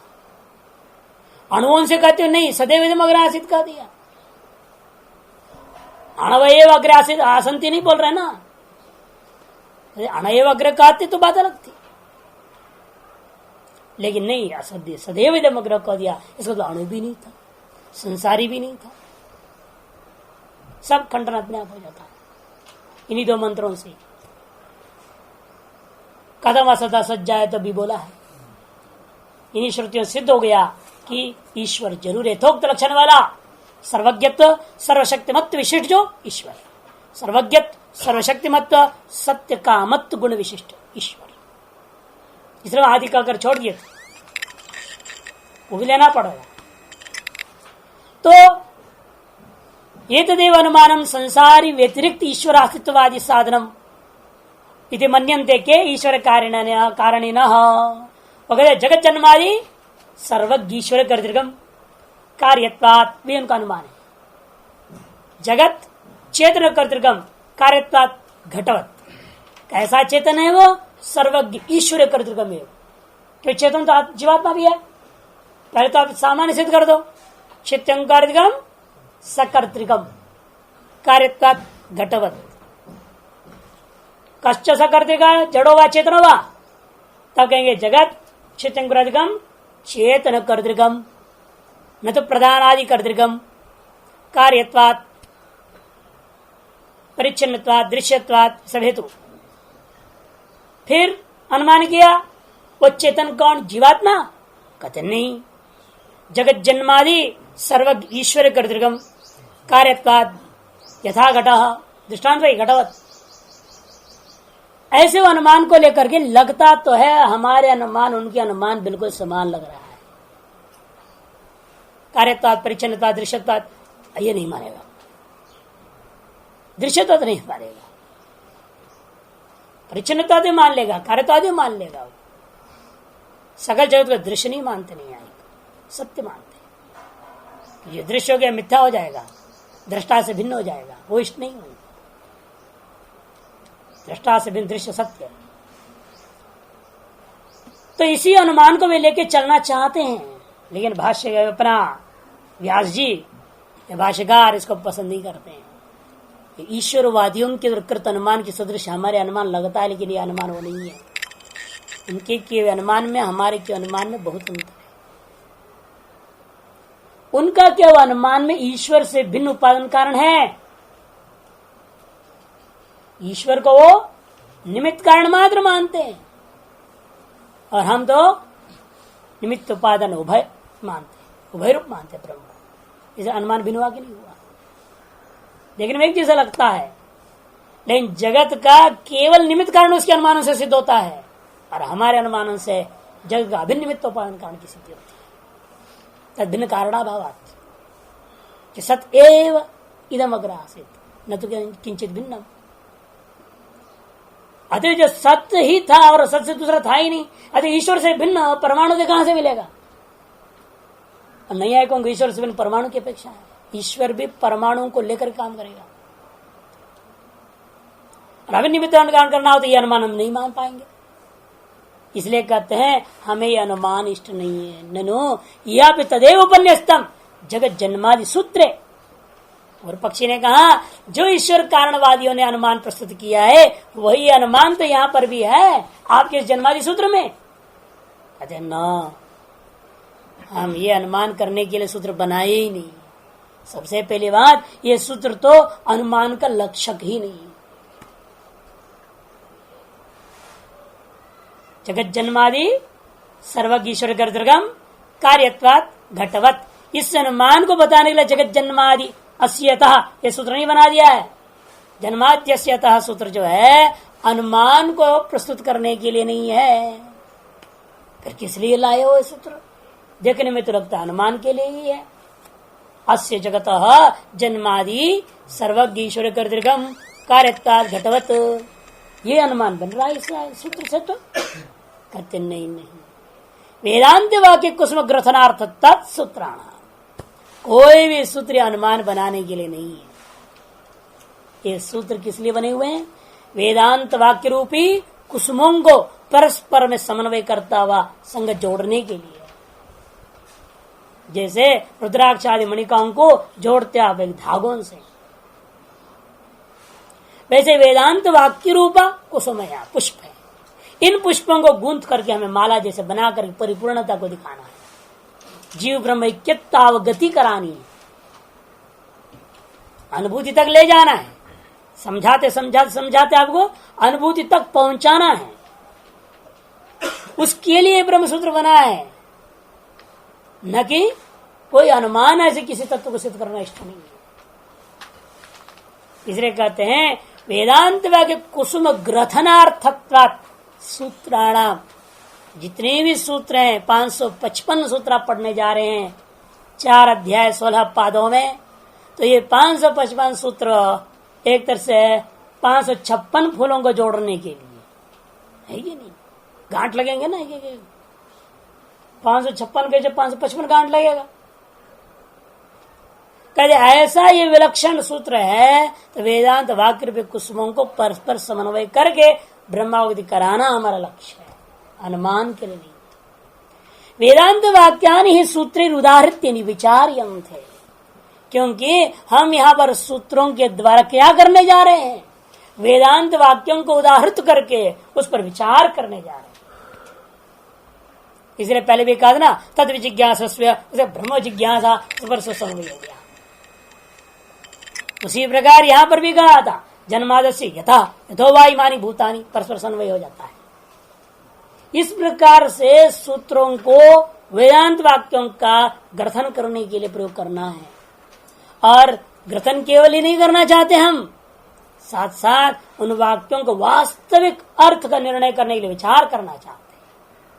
अणुओं से कहते हो नहीं, सदैव अग्रासित कह दिया। अणवयव अग्रासित आसंति नहीं बोल रहे ना, अणयव अग्र कहते तो बात अलग थी, लेकिन नहीं, असत्य सदैव इदम अग्र कह दिया। इसका तो अणु भी नहीं था, संसारी भी नहीं था, सब खंडन अपने आप हो जाता है इन्हीं दो मंत्रों से। कदम असदा सज्जाए तो भी बोला है, इन्हीं श्रुतियों सिद्ध हो गया कि ईश्वर जरूर यथोक्त लक्षण वाला सर्वज्ञत्व सर्वशक्तिमत्व विशिष्ट जो ईश्वर, सर्वज्ञत्व सर्वशक्तिमत्व सत्य कामत्व गुण विशिष्ट ईश्वर। इसलिए आदि का अगर छोड़ दिए वो भी लेना पड़ेगा। तो ये तदेव अनुमानम संसारी व्यतिरिक्त ईश्वर अस्तित्ववादी साधनम इति मन्यन्ते के ईश्वर कारणिनः। जगत जन्मादि सर्वज्ञ ईश्वर कर्तृकम कार्यत्वात् भी उनका अनुमान है। जगत चेतन कर्तृकम कार्यत्वात् घटवत, कैसा चेतन है वो? सर्वज्ञ ईश्वर कर्तृकम है। तो चेतन तो जीवात्मा भी है। पहले तो आप सामान्य सिद्ध कर दो, चित्तं कर्तृकम सकर्तृकम कार्यत्वात् घटवत। कश्च सकर्तृका जड़ो वा चेतनो वा, तब कहेंगे जगत चित्तं कर्तृकम चेतन कर्तृकम, न तो प्रधान आदि कर्तृकम, कार्यत्वात् परिच्छिन्नत्वात् दृश्यत्वात् सब हेतु। फिर अनुमान किया वो चेतन कौन? जीवात्मा? कहते नहीं, जगत जन्मादि सर्वज्ञ ईश्वर कर्तृकम कार्यत्वात् यथा घटः, दृष्टांत वही घटवत। ऐसे वो अनुमान को लेकर के लगता तो है हमारे अनुमान उनके अनुमान बिल्कुल समान लग रहा है। कार्यत्वात् परिच्छिन्नत्वात् दृश्यत्वात् ये नहीं मानेगा, दृश्यत्व तो नहीं मानेगा, परिच्छिन्नता भी मान लेगा, कार्यत्व भी मान लेगा। सकल जगत का दृश्य नहीं मानते, नहीं आएगा, सत्य मानते। ये दृश्य हो गया मिथ्या हो जाएगा, दृष्टा से भिन्न हो जाएगा, वो इष्ट नहीं होगा। दृष्टा से भिन्न दृश्य सत्य। तो इसी अनुमान को वे लेके चलना चाहते हैं, लेकिन भाष्य अपना व्यास जी भाष्यकार इसको पसंद नहीं करते हैं। ईश्वरवादियों के कृत अनुमान की सदृश हमारे अनुमान लगता है, लेकिन ये अनुमान वो नहीं है। उनके के अनुमान में हमारे के अनुमान में बहुत अंतर है। उनका क्या अनुमान में ईश्वर से भिन्न उपादान कारण है, ईश्वर को वो निमित्त कारण मात्र मानते हैं, और हम तो निमित्त उपादान उभय मानते हैं, उभय रूप मानते हैं ब्रह्म। इसे अनुमान भिन्न हुआ कि नहीं हुआ? देखने में एक जैसा लगता है, लेकिन जगत का केवल निमित्त कारण उसके अनुमानों से सिद्ध होता है, और हमारे अनुमानों से जगत का अभिन्न निमित्त उपादान कारण की सिद्धि होती है। तद भिन्न कारणाभावात् कि सत एव इदम अग्र आसीत् न तो किंचित भिन्नम। अतः जो सत्य ही था और सत्य से दूसरा था ही नहीं, अतः ईश्वर से भिन्न परमाणु से कहां से मिलेगा? नहीं आए को ईश्वर से भिन्न परमाणु की अपेक्षा है। ईश्वर भी परमाणुओं को लेकर काम करेगा। अभिनिमित्त अनुमान करना हो तो यह अनुमान हम नहीं मान पाएंगे। इसलिए कहते हैं हमें यह अनुमान इष्ट नहीं है। ननु या भी तदेव उपन्यस्तम जगत जन्मादि सूत्रे। और पक्षी ने कहा जो ईश्वर कारणवादियों ने अनुमान प्रस्तुत किया है वही अनुमान तो यहाँ पर भी है आपके जन्मादि सूत्र में। कहते न, हम ये अनुमान करने के लिए सूत्र बनाए ही नहीं। सबसे पहली बात, ये सूत्र तो अनुमान का लक्षक ही नहीं। जगत जन्मादि सर्वज्ञ ईश्वर गर्दगम कार्यत्वात् घटवत, इस अनुमान को बताने के लिए जगत जन्मादि अस्यतः ये सूत्र नहीं बना दिया है। जन्माद्यस्यतः सूत्र जो है अनुमान को प्रस्तुत करने के लिए नहीं है। फिर किस लिए लाए हो ये सूत्र? देखने में तो लगता है अनुमान के लिए ही है। अस्य जगतः जन्मादि सर्वज्ञ ईश्वर कर्तृकम कार्यत्वात् घटवत, ये अनुमान बन रहा है इस सूत्र से। तो कहते नहीं, वेदांत वाक्य कुसुम ग्रथनार्थ तत्सूत्राण, कोई भी सूत्र अनुमान बनाने के लिए नहीं है। ये सूत्र किस लिए बने हुए हैं? वेदांत वाक्य रूपी कुसुमों को परस्पर में समन्वय करता हुआ संग जोड़ने के लिए, जैसे रुद्राक्ष आदि मणिकाओं को जोड़ते आप एक धागों से, वैसे वेदांत वाक्य रूपा कुसुमया पुष्प है। इन पुष्पों को गूंथ करके हमें माला जैसे बनाकर परिपूर्णता को दिखाना है, जीव ब्रह्म ऐक्यतावगति करानी है, अनुभूति तक ले जाना है। समझाते समझाते समझाते आपको अनुभूति तक पहुंचाना है। उसके लिए ब्रह्मसूत्र बना है, न कि कोई अनुमान ऐसे किसी तत्व को सिद्ध करना इष्ट नहीं है। इसलिए कहते हैं वेदांत वाक्य कुसुम ग्रथनार्थत्वात् सूत्राणाम, जितने भी सूत्र हैं 555 सूत्र आप पढ़ने जा रहे हैं 4 अध्याय 16 पादों में, तो ये 555 सूत्र एक तरह से 556 फूलों को जोड़ने के लिए है कि नहीं? गांठ लगेंगे ना, 556 के जब 555 गांठ लगेगा। कहते ऐसा ये विलक्षण सूत्र है, तो वेदांत वाक्य रूपी कुसुमों को परस्पर समन्वय करके ब्रह्मावधि कराना हमारा लक्ष्य है, अनुमान के लिए नहीं। वेदांत वाक्यानि ही सूत्रे उदाहृत्य विचार्यं थे, क्योंकि हम यहाँ पर सूत्रों के द्वारा क्या करने जा रहे हैं? वेदांत वाक्यों को उदाहृत करके उस पर विचार करने जा रहे हैं। इसलिए पहले भी कहा था ना, तद विजिज्ञासस्व, उसे ब्रह्म जिज्ञासा पर समन्वय हो गया। उसी प्रकार यहाँ पर भी कहा था जन्मादस्य यथा यथोवायुमानि भूतानि, परस्पर समन्वय हो जाता है। इस प्रकार से सूत्रों को वेदांत वाक्यों का ग्रथन करने के लिए प्रयोग करना है। और ग्रथन केवल ही नहीं करना चाहते हम, साथ साथ उन वाक्यों को वास्तविक अर्थ का निर्णय करने के लिए विचार करना चाहते हैं।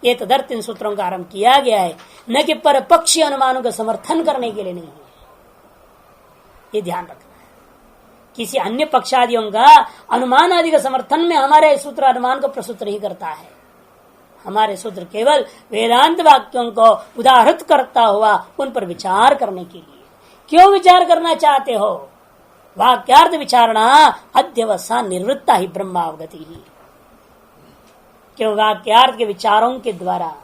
ये तदर्थ इन सूत्रों का आरंभ किया गया है, न कि परपक्षी अनुमानों का समर्थन करने के लिए नहीं है। ये ध्यान रखना है। किसी अन्य पक्षादियों का अनुमान आदि का समर्थन में हमारे सूत्र अनुमान को प्रस्तुत नहीं करता है। हमारे सूत्र केवल वेदांत वाक्यों को उदाहृत करता हुआ उन पर विचार करने के लिए। क्यों विचार करना चाहते हो? वाक्यार्थ विचारणा अध्यवसा निवृत्ता ही ब्रह्मावगति ही। क्यों? वाक्यार्थ के विचारों के द्वारा,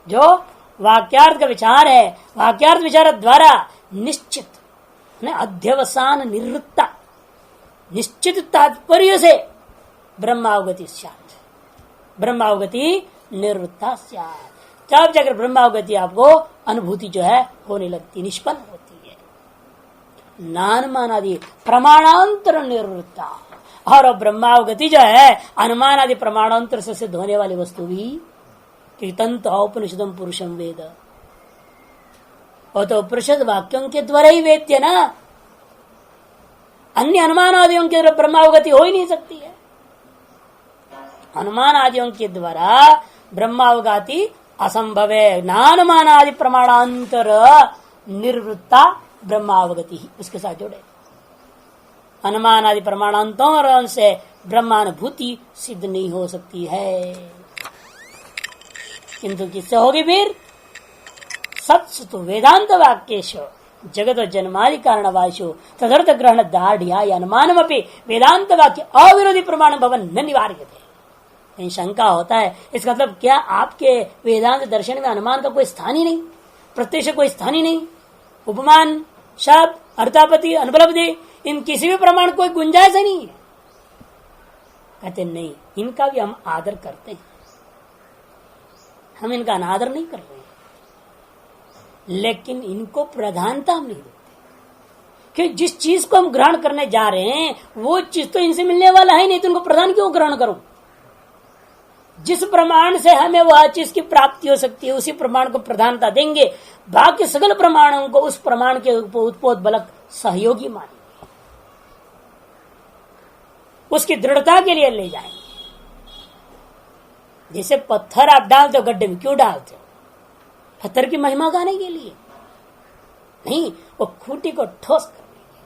जो वाक्यार्थ का विचार है, वाक्यार्थ विचार द्वारा निश्चित अध्यवसान निवृत्ता, निश्चित तात्पर्य से ब्रह्मावगति स्यात्, ब्रह्मावगति निवृत्ता स्यात्। तब जाकर ब्रह्मावगति आपको अनुभूति जो है होने लगती, निष्पन्न होती है। नानुमान आदि प्रमाणांतर निवृत्ता, और ब्रह्मावगति जो है अनुमान आदि प्रमाणांतर से सिद्ध होने वाली वस्तु भी, कि तंतु औपनिषदम पुरुषम वेद, और तो उपनिषद वाक्यों के द्वारा ही वेद्य ना, अन्य अनुमान आदियों के द्वारा ब्रह्मावगति हो ही नहीं सकती है। अनुमान आदियों के द्वारा ब्रह्मावगति असंभव है। नानुमान आदि प्रमाणांतर निवृत्ता ब्रह्मावगति ही उसके साथ जोड़े। अनुमान आदि प्रमाणांतों से ब्रह्मानुभूति सिद्ध नहीं हो सकती है। किंतु किससे होगी फिर? सत्सु वेदांत वाक्येश जगत जन्मादि कारणवाशो तदर्थ ग्रहण दाढ़िया अनुमानम अपनी वेदांत वाक्य अविरोधी प्रमाण भवन न निवार्य थे। शंका होता है, इसका मतलब क्या आपके वेदांत दर्शन में अनुमान का कोई स्थान ही नहीं, प्रत्यक्ष कोई स्थान ही नहीं, उपमान शब्द अर्थापति अनुपलब्धि इन किसी भी प्रमाण कोई गुंजाइश ही नहीं है? कहते नहीं, इनका भी हम आदर करते हैं, हम इनका अनादर नहीं कर रहे हैं, लेकिन इनको प्रधानता हम नहीं देते कि जिस चीज को हम ग्रहण करने जा रहे हैं वो चीज तो इनसे मिलने वाला है नहीं, तो इनको प्रधान क्यों ग्रहण करूं? जिस प्रमाण से हमें वह चीज की प्राप्ति हो सकती है उसी प्रमाण को प्रधानता देंगे, बाकी सगल प्रमाणों को उस प्रमाण के उत्पोदबलक सहयोगी मानेंगे, उसकी दृढ़ता के लिए ले जाएंगे। जैसे पत्थर आप डालते हो गड्ढे में, क्यों डालते हो? पत्थर की महिमा गाने के लिए नहीं, वो खूंटी को ठोस करने के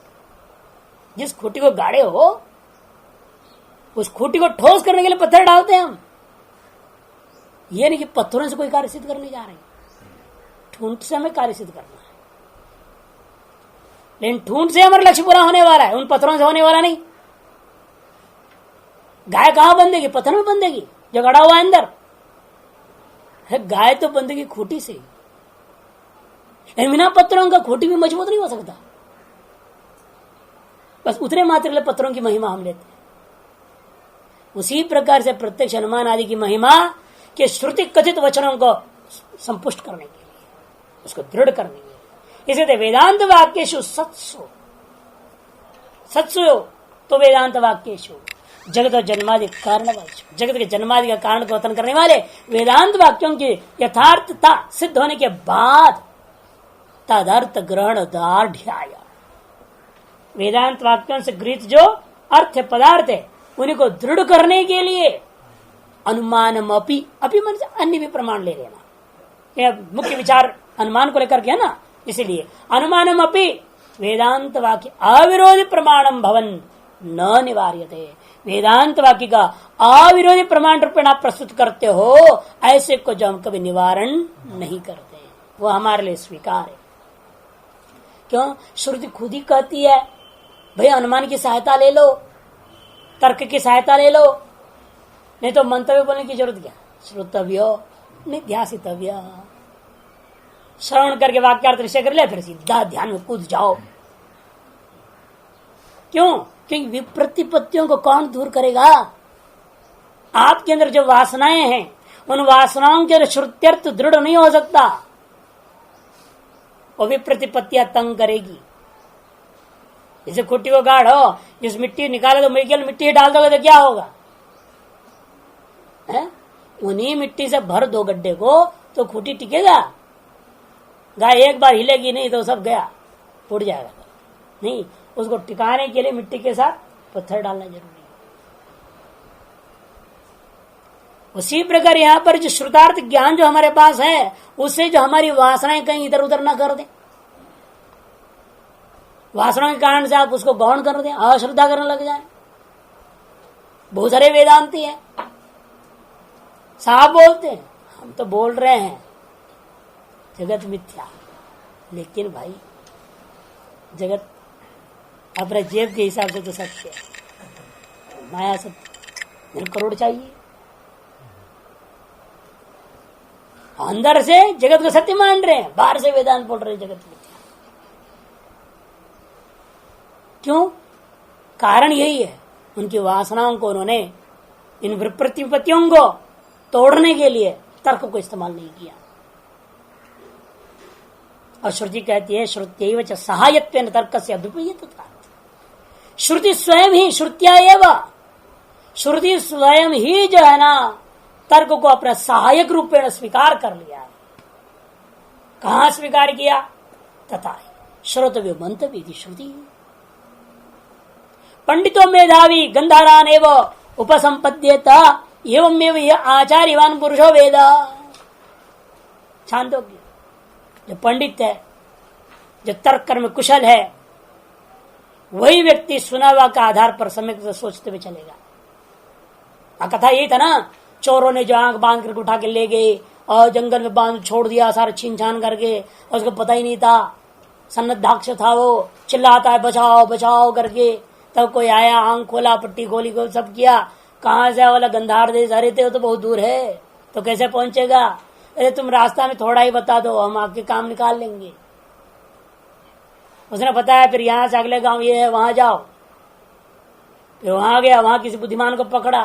लिए। जिस खूंटी को गाड़े हो उस खूंटी को ठोस करने के लिए पत्थर डालते हैं हम। ये नहीं कि पत्थरों से कोई कार्य सिद्ध करने जा रहे हैं, ठूंठ से हमें कार्य सिद्ध करना है, लेकिन ठूंठ से हमारा लक्ष्य पूरा होने वाला है, उन पत्थरों से होने वाला नहीं। गाय कहां बंधेगी? पत्थर में बंधेगी जो गड़ा हुआ है अंदर है। गाय तो बंधेगी खूंटी से, लेकिन बिना पत्थरों का खूंटी भी मजबूत नहीं हो सकता। बस उतने मात्र के लिए पत्थरों की महिमा हम लेते हैं। उसी प्रकार से प्रत्यक्ष अनुमान आदि की महिमा के श्रुति कथित वचनों को संपुष्ट करने के लिए, उसको दृढ़ करने के लिए, इसे वेदांत वाक्येषु सत्सु सत्सु तो वेदांत वाक्येषु जगत और जन्मादि कारण, जगत के जन्मादि का कारण को कथन करने वाले वेदांत वाक्यों की यथार्थता सिद्ध होने के बाद तदर्थ ग्रहण दार्ढ्याय, वेदांत वाक्यों से गृहीत जो अर्थ पदार्थ है उन्हीं को दृढ़ करने के लिए अनुमानम अपि मन से अन्य भी प्रमाण ले लेना। यह मुख्य विचार अनुमान को लेकर के है ना, इसीलिए अनुमानम अपि वेदांत वाक्य अविरोधी प्रमाणम भवन न निवार्यते। वेदांत वाक्य का अविरोधी प्रमाण रूपेण आप प्रस्तुत करते हो, ऐसे को जो हम कभी निवारण नहीं करते, वो हमारे लिए स्वीकार है। क्यों? श्रुति खुद ही कहती है भाई अनुमान की सहायता ले लो, तर्क की सहायता ले लो, नहीं तो मंतव्य बोलने की जरूरत क्या? श्रोतव्य निध्यासितव्य, श्रवण करके वाक्यार्थ निश्चय कर ले, फिर सीधा ध्यान में कूद जाओ। क्यों? क्योंकि विप्रतिपत्तियों को कौन दूर करेगा? आपके अंदर जो वासनाएं हैं उन वासनाओं के श्रुत्यर्थ दृढ़ नहीं हो सकता, वो विप्रतिपत्तियां तंग करेगी। जैसे खुट्टी को गाड़ो, जिस मिट्टी निकाले तो मिट्टी डाल दोगे तो क्या होगा? उन्हीं मिट्टी से भर दो गड्ढे को तो खूंटी टिकेगा? गाय एक बार हिलेगी नहीं तो सब गया, टूट जाएगा। नहीं, उसको टिकाने के लिए मिट्टी के साथ पत्थर डालना जरूरी है। उसी प्रकार यहाँ पर जो श्रुतार्थ ज्ञान जो हमारे पास है उससे जो हमारी वासनाएं कहीं इधर उधर ना कर दे, वासनाओं के कारण से आप उसको गौण कर दें, अश्रद्धा करने लग जाए। बहुत सारे वेदांती है, साफ बोलते हैं, हम तो बोल रहे हैं जगत मिथ्या, लेकिन भाई जगत अपने जेब के हिसाब से तो सत्य है, माया सत्य। 1 करोड़ चाहिए, अंदर से जगत को सत्य मान रहे हैं, बाहर से वेदांत बोल रहे हैं जगत मिथ्या। क्यों? कारण यही है, उनकी वासनाओं को उन्होंने इन प्रतिपत्तियों को तोड़ने के लिए तर्क को इस्तेमाल नहीं किया। और श्रुति कहती है श्रुत्यैव च सहायत्वेन तर्क से अभ्युपयेत। श्रुति स्वयं ही श्रुत्या एवं, श्रुति स्वयं ही जो है ना तर्क को अपना सहायक रूपेण स्वीकार कर लिया है। कहां स्वीकार किया? तथा श्रोतव्य मंतव्य श्रुति। पंडितों मेधावी गंधारान एवं उपसंपद्येत एवं यह आचार्यवान पुरुषो वेद। छांदोग्य, जो पंडित है, जो तर्क कर्म कुशल है, वही व्यक्ति सुना हुआ का आधार पर सम्यक सोचते हुए चलेगा। कथा यही था ना, चोरों ने जो आंख बांध करके उठा के ले गए और जंगल में बांध छोड़ दिया सारा छीन छान करके, और उसको पता ही नहीं था, सन्नद्धाक्ष था वो, चिल्लाता है बचाओ बचाओ करके। तब कोई आया, आंख खोला, पट्टी खोली को सब किया, कहां से वाला गंधार देश, अरे तो बहुत दूर है तो कैसे पहुंचेगा, अरे तुम रास्ता में थोड़ा ही बता दो हम आपके काम निकाल लेंगे। उसने बताया फिर यहां से अगले गांव ये है वहां जाओ, फिर वहां गया, वहां किसी बुद्धिमान को पकड़ा,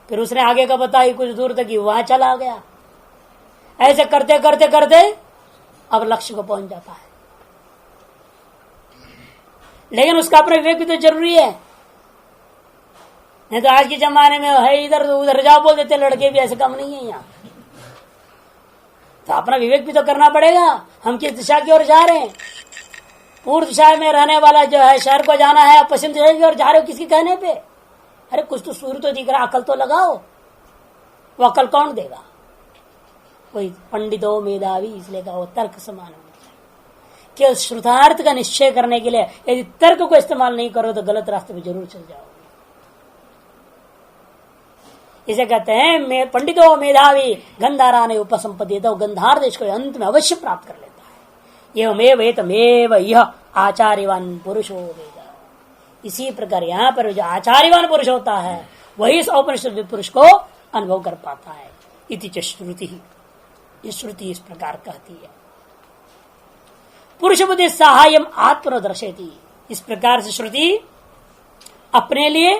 फिर उसने आगे का बताया कुछ दूर तक ही वहां चला गया। ऐसे करते करते करते अब लक्ष्य को पहुंच जाता है। लेकिन उसका अपना विवेक भी तो जरूरी है, नहीं तो आज के जमाने में है इधर उधर जाओ बोल देते लड़के भी, ऐसे कम नहीं है यहाँ। तो अपना विवेक भी तो करना पड़ेगा, हम किस दिशा की ओर जा रहे हैं। पूर्व दिशा में रहने वाला जो है शहर को जाना है, आप पश्चिम दिशा की ओर जा रहे हो किसके कहने पे, अरे कुछ तो सूर्य तो दिख रहा, अकल तो लगाओ। वो अकल कौन देगा, कोई पंडितों मेधावी, इसलिए कहा वो तर्क समान कि श्रुतार्थ का निश्चय करने के लिए यदि तर्क को इस्तेमाल नहीं करो तो गलत रास्ते पे जरूर चल जाओगे। इसे कहते हैं पंडितों मेधावी गंधारा ने उपसंपत्ति, तो गंधार देश को अंत में अवश्य प्राप्त कर लेता है। एवमेव एतमेव यह आचार्यवान पुरुषो वेद। इसी प्रकार यहाँ पर जो आचार्यवान पुरुष होता है वही इस औपनिषद पुरुष को अनुभव कर पाता है। इति च श्रुति, ये श्रुति इस प्रकार कहती है। पुरुष बुद्धि सहायम आत्मनो दर्शयति, इस प्रकार से श्रुति अपने लिए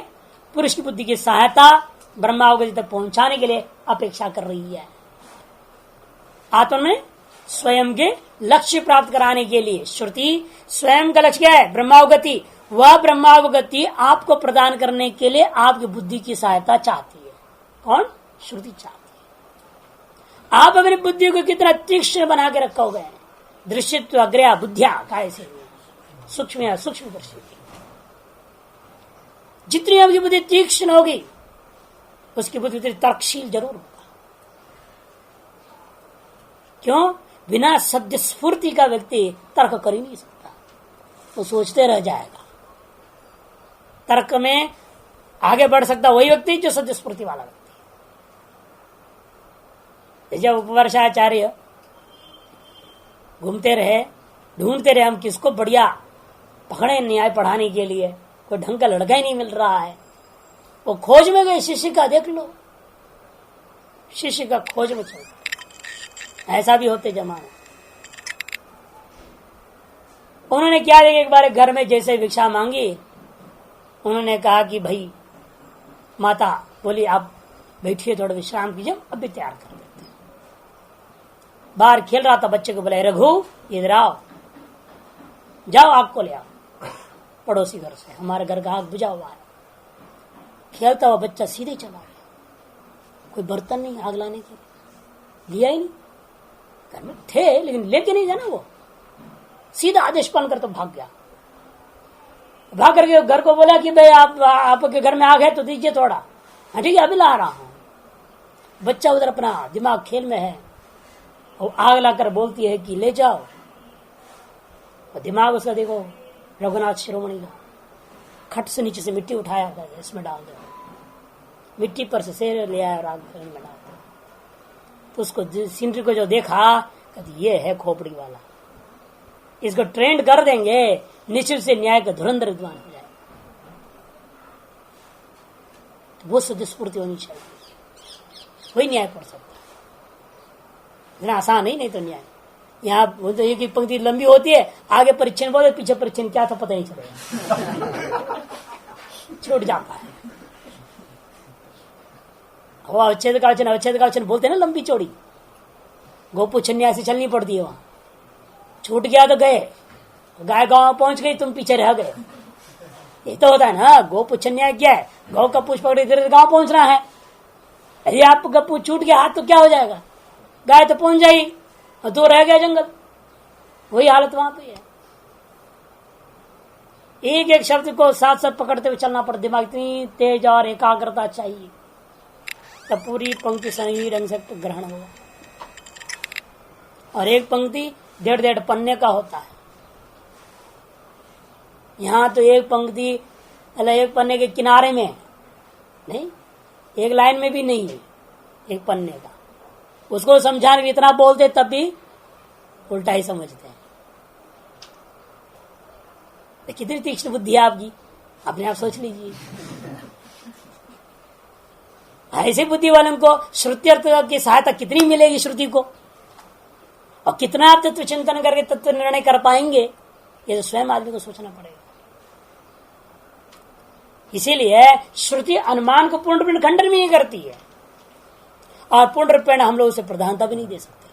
पुरुष की बुद्धि की सहायता ब्रह्मावगति तक पहुंचाने के लिए अपेक्षा कर रही है। आत्मा में स्वयं के लक्ष्य प्राप्त कराने के लिए श्रुति स्वयं का लक्ष्य क्या है, ब्रह्मावगति। वह ब्रह्मावगति आपको प्रदान करने के लिए आपकी बुद्धि की सहायता चाहती है। कौन? श्रुति चाहती है। आप अपनी बुद्धि को कितना तीक्ष्ण बना के रखोगे, दृश्यत्व अग्रया बुद्धिया काय से सूक्ष्म सूक्ष्म दृष्टि, जितनी आपकी बुद्धि तीक्ष्ण होगी उसकी बुद्धि तर्कशील जरूर होगा। क्यों? बिना सद्य स्फूर्ति का व्यक्ति तर्क कर ही नहीं सकता, वो सोचते रह जाएगा। तर्क में आगे बढ़ सकता वही व्यक्ति जो सद्य स्फूर्ति वाला व्यक्ति। जब उपवर्षाचार्य घूमते रहे, ढूंढते रहे हम किसको बढ़िया पकड़े न्याय पढ़ाने के लिए, कोई ढंग का लड़का ही नहीं मिल रहा है। वो खोज में गए, शिष्य का देख लो, शिष्य का खोज में चलता, ऐसा भी होते जमाने। उन्होंने क्या देखा, एक बार घर में जैसे भिक्षा मांगी, उन्होंने कहा कि भाई माता बोली आप बैठिए थोड़ा विश्राम कीजिए, अब भी तैयार कर देते हैं। बाहर खेल रहा था, बच्चे को बोला रघु इधर आओ, जाओ आग को ले आओ पड़ोसी घर से, हमारे घर का आग बुझा हुआ है। खेलता हुआ बच्चा सीधे चला गया, कोई बर्तन नहीं आग लाने के लिए, लिया ही नहीं। घर में थे लेकिन लेके नहीं जाना, वो सीधा आदेश पालन कर तो भाग गया। भाग करके घर को बोला कि भाई आपके घर में आग है तो दीजिए थोड़ा। हाँ ठीक है अभी ला रहा हूं। बच्चा उधर अपना दिमाग खेल में है, और आग लाकर बोलती है कि ले जाओ, और दिमाग उसका देखो रघुनाथ शिरोमणि का, खट से नीचे से मिट्टी उठाया था, इसमें डाल दो, मिट्टी पर से ले आया और आग में डाल दो। तो उसको सीनरी को जो देखा, कहती ये है खोपड़ी वाला, इसको ट्रेंड कर देंगे, निश्चित से न्याय का धुरंधर विद्वान हो जाए। तो वो सदस्फूर्ति होनी चाहिए, वही न्याय पढ़ सकता है। इतना आसान नहीं तो न्याय। यहाँ तो एक एक पंक्ति लंबी होती है, आगे परीक्षण बोले पीछे परीक्षण क्या था पता नहीं चलेगा, छूट जाता है। वो अवच्छेद का वचन बोलते हैं ना, लंबी चौड़ी गोपू छन्या से चलनी पड़ती है। वहां छूट गया तो गए, गाय गांव पहुंच गई, तुम पीछे रह गए। ये तो होता है ना, गोपू छन्या क्या है, गौ का पूछ पकड़े इधर गांव पहुंचना है। यदि आप गप्पू छूट गया हाथ तो क्या हो जाएगा, गाय तो पहुंच जाएगी और तो रह गया जंगल। वही हालत वहां पे है। एक एक शब्द को साथ साथ पकड़ते हुए चलना पड़ता, दिमाग इतनी तेज और एकाग्रता चाहिए, तब पूरी पंक्ति सही ढंग से ग्रहण होगा। और एक पंक्ति 1.5 पन्ने का होता है। यहाँ तो एक पंक्ति एक पन्ने के किनारे में नहीं, एक लाइन में भी नहीं है, एक पन्ने का। उसको समझाने के इतना बोलते तब भी उल्टा ही समझते हैं। कितनी तीक्ष्ण बुद्धि है आपकी, अपने आप सोच लीजिए। ऐसे बुद्धि वालों को श्रुति अर्थ की सहायता कितनी मिलेगी श्रुति को, और कितना आप तत्व चिंतन करके तत्व निर्णय कर पाएंगे, ये तो स्वयं आदमी को सोचना पड़ेगा। इसीलिए श्रुति अनुमान को पूर्ण रूपेण खंडन भी नहीं करती है, और पूर्ण रूपेण हम लोग उसे प्रधानता भी नहीं दे सकते।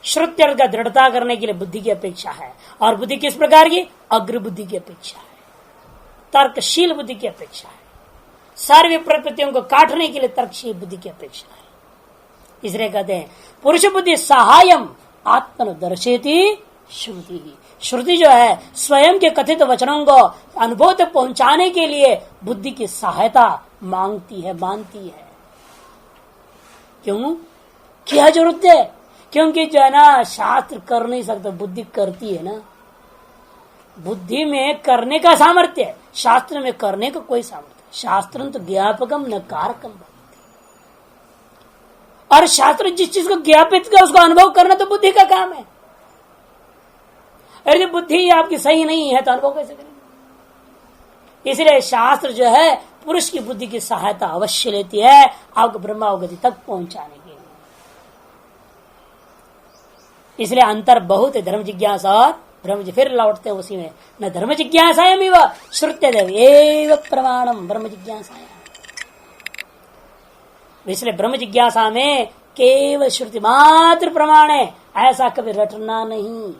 श्रुति अर्थ का दृढ़ता करने के लिए बुद्धि की अपेक्षा है, और बुद्धि किस प्रकार की, अग्र बुद्धि की अपेक्षा है, तर्कशील बुद्धि की अपेक्षा है, सर्व प्रकृतियों को काटने के लिए तर्कशील बुद्धि की अपेक्षा है। इसलिए कहते हैं पुरुष बुद्धि सहायम आत्मदर्शेति श्रुति। श्रुति जो है स्वयं के कथित वचनों को अनुभव तक पहुंचाने के लिए बुद्धि की सहायता मांगती है, मानती है। क्यों, क्या जरूरत है? क्योंकि जो है ना, शास्त्र कर नहीं सकता, बुद्धि करती है ना। बुद्धि में करने का सामर्थ्य है, शास्त्र में करने का कोई सामर्थ्य। शास्त्र तो ज्ञापकम न कारकम, और शास्त्र जिस चीज को ज्ञापित कर उसको अनुभव करना तो बुद्धि का काम है। यदि बुद्धि आपकी सही नहीं है तो अनुभव कैसे करेंगे? इसलिए शास्त्र जो है पुरुष की बुद्धि की सहायता अवश्य लेती है आपको ब्रह्मावगति तक पहुंचाने के लिए। इसलिए अंतर बहुत है धर्म जिज्ञासा और ब्रह्म। फिर लौटते हैं उसी में, न धर्म जिज्ञासायाम इव श्रुत्यदेव एव प्रमाणम ब्रह्म जिज्ञासायाम। इसलिए ब्रह्म जिज्ञासा में केवल श्रुति मात्र प्रमाण है, ऐसा कभी रटना नहीं।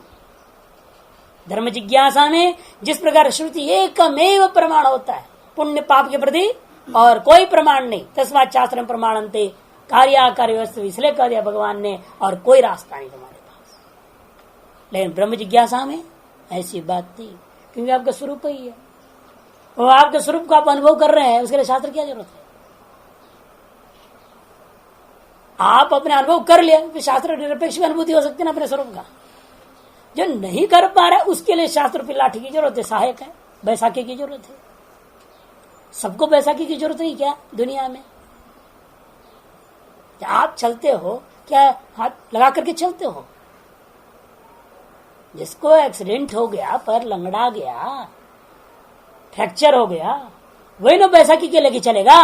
धर्म जिज्ञासा में जिस प्रकार श्रुति एकमेव प्रमाण होता है पुण्य पाप के प्रति, और कोई प्रमाण नहीं। तस्मात् शास्त्रम प्रमाणन्ते, कार्याकार व्यवस्था इसलिए कह दिया भगवान ने, और कोई रास्ता नहीं तुम्हारे पास। लेकिन ब्रह्म जिज्ञासा में ऐसी बात नहीं, क्योंकि आपका स्वरूप ही है, वो आपके स्वरूप को आप अनुभव कर रहे हैं, उसके लिए शास्त्र क्या जरूरत है? आप अपने अनुभव कर लिया, फिर शास्त्र निरपेक्ष अनुभूति हो सकती है ना अपने स्वरूप का। जो नहीं कर पा रहा है उसके लिए शास्त्र की लाठी की जरूरत है, सहायक है, बैसाखी की जरूरत है। सबको बैसाखी की जरूरत नहीं क्या दुनिया में? आप चलते हो क्या हाथ लगा करके चलते हो? जिसको एक्सीडेंट हो गया, पैर लंगड़ा गया, फ्रैक्चर हो गया, वही ना बैसाखी के लेके चलेगा।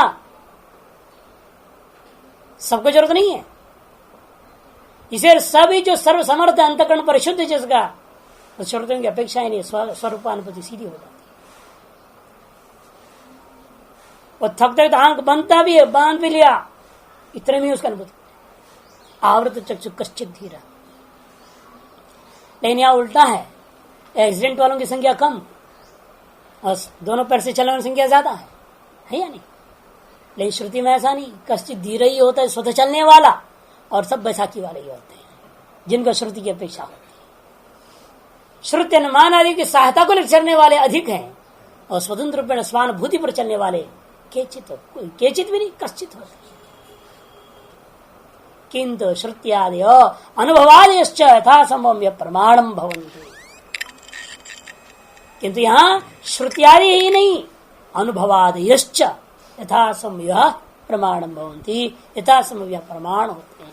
सबको जरूरत नहीं है। इसे सभी जो सर्व समर्थ अंतकरण परिशुद्ध जिसका, उस श्रोतों की अपेक्षा ही नहीं, स्वरूपानुभूति सीधी हो जाती है। वो थकते तो आंख बनता भी है, बांध भी लिया, इतने में उसका अनुभूति। आवृत चक्षु कश्चित धीरा। लेकिन यहाँ उल्टा है, एक्सीडेंट वालों की संख्या कम और दोनों पैर से चलने वालों की संख्या ज्यादा है या नहीं? लेकिन श्रुति में ऐसा नहीं, कश्चित धीरे ही होता है स्वतः चलने वाला, और सब बैसाखी वाले ही होते हैं जिनको श्रुति की अपेक्षा होती है। श्रुति अनुमान आदि की सहायता को लेकर चलने वाले अधिक हैं, और स्वतंत्र रूप में स्वानुभूति पर चलने वाले केचित भी नहीं, कश्चित होते हैं। किंतु श्रुत्यादि अनुभवादयश्च यथा संभव प्रमाणम भवन्ति। किंतु यहाँ श्रुत्यादि ही नहीं, अनुभवादयश्च यथा संभव प्रमाणम भवन्ति, यथा संभव प्रमाण होते हैं।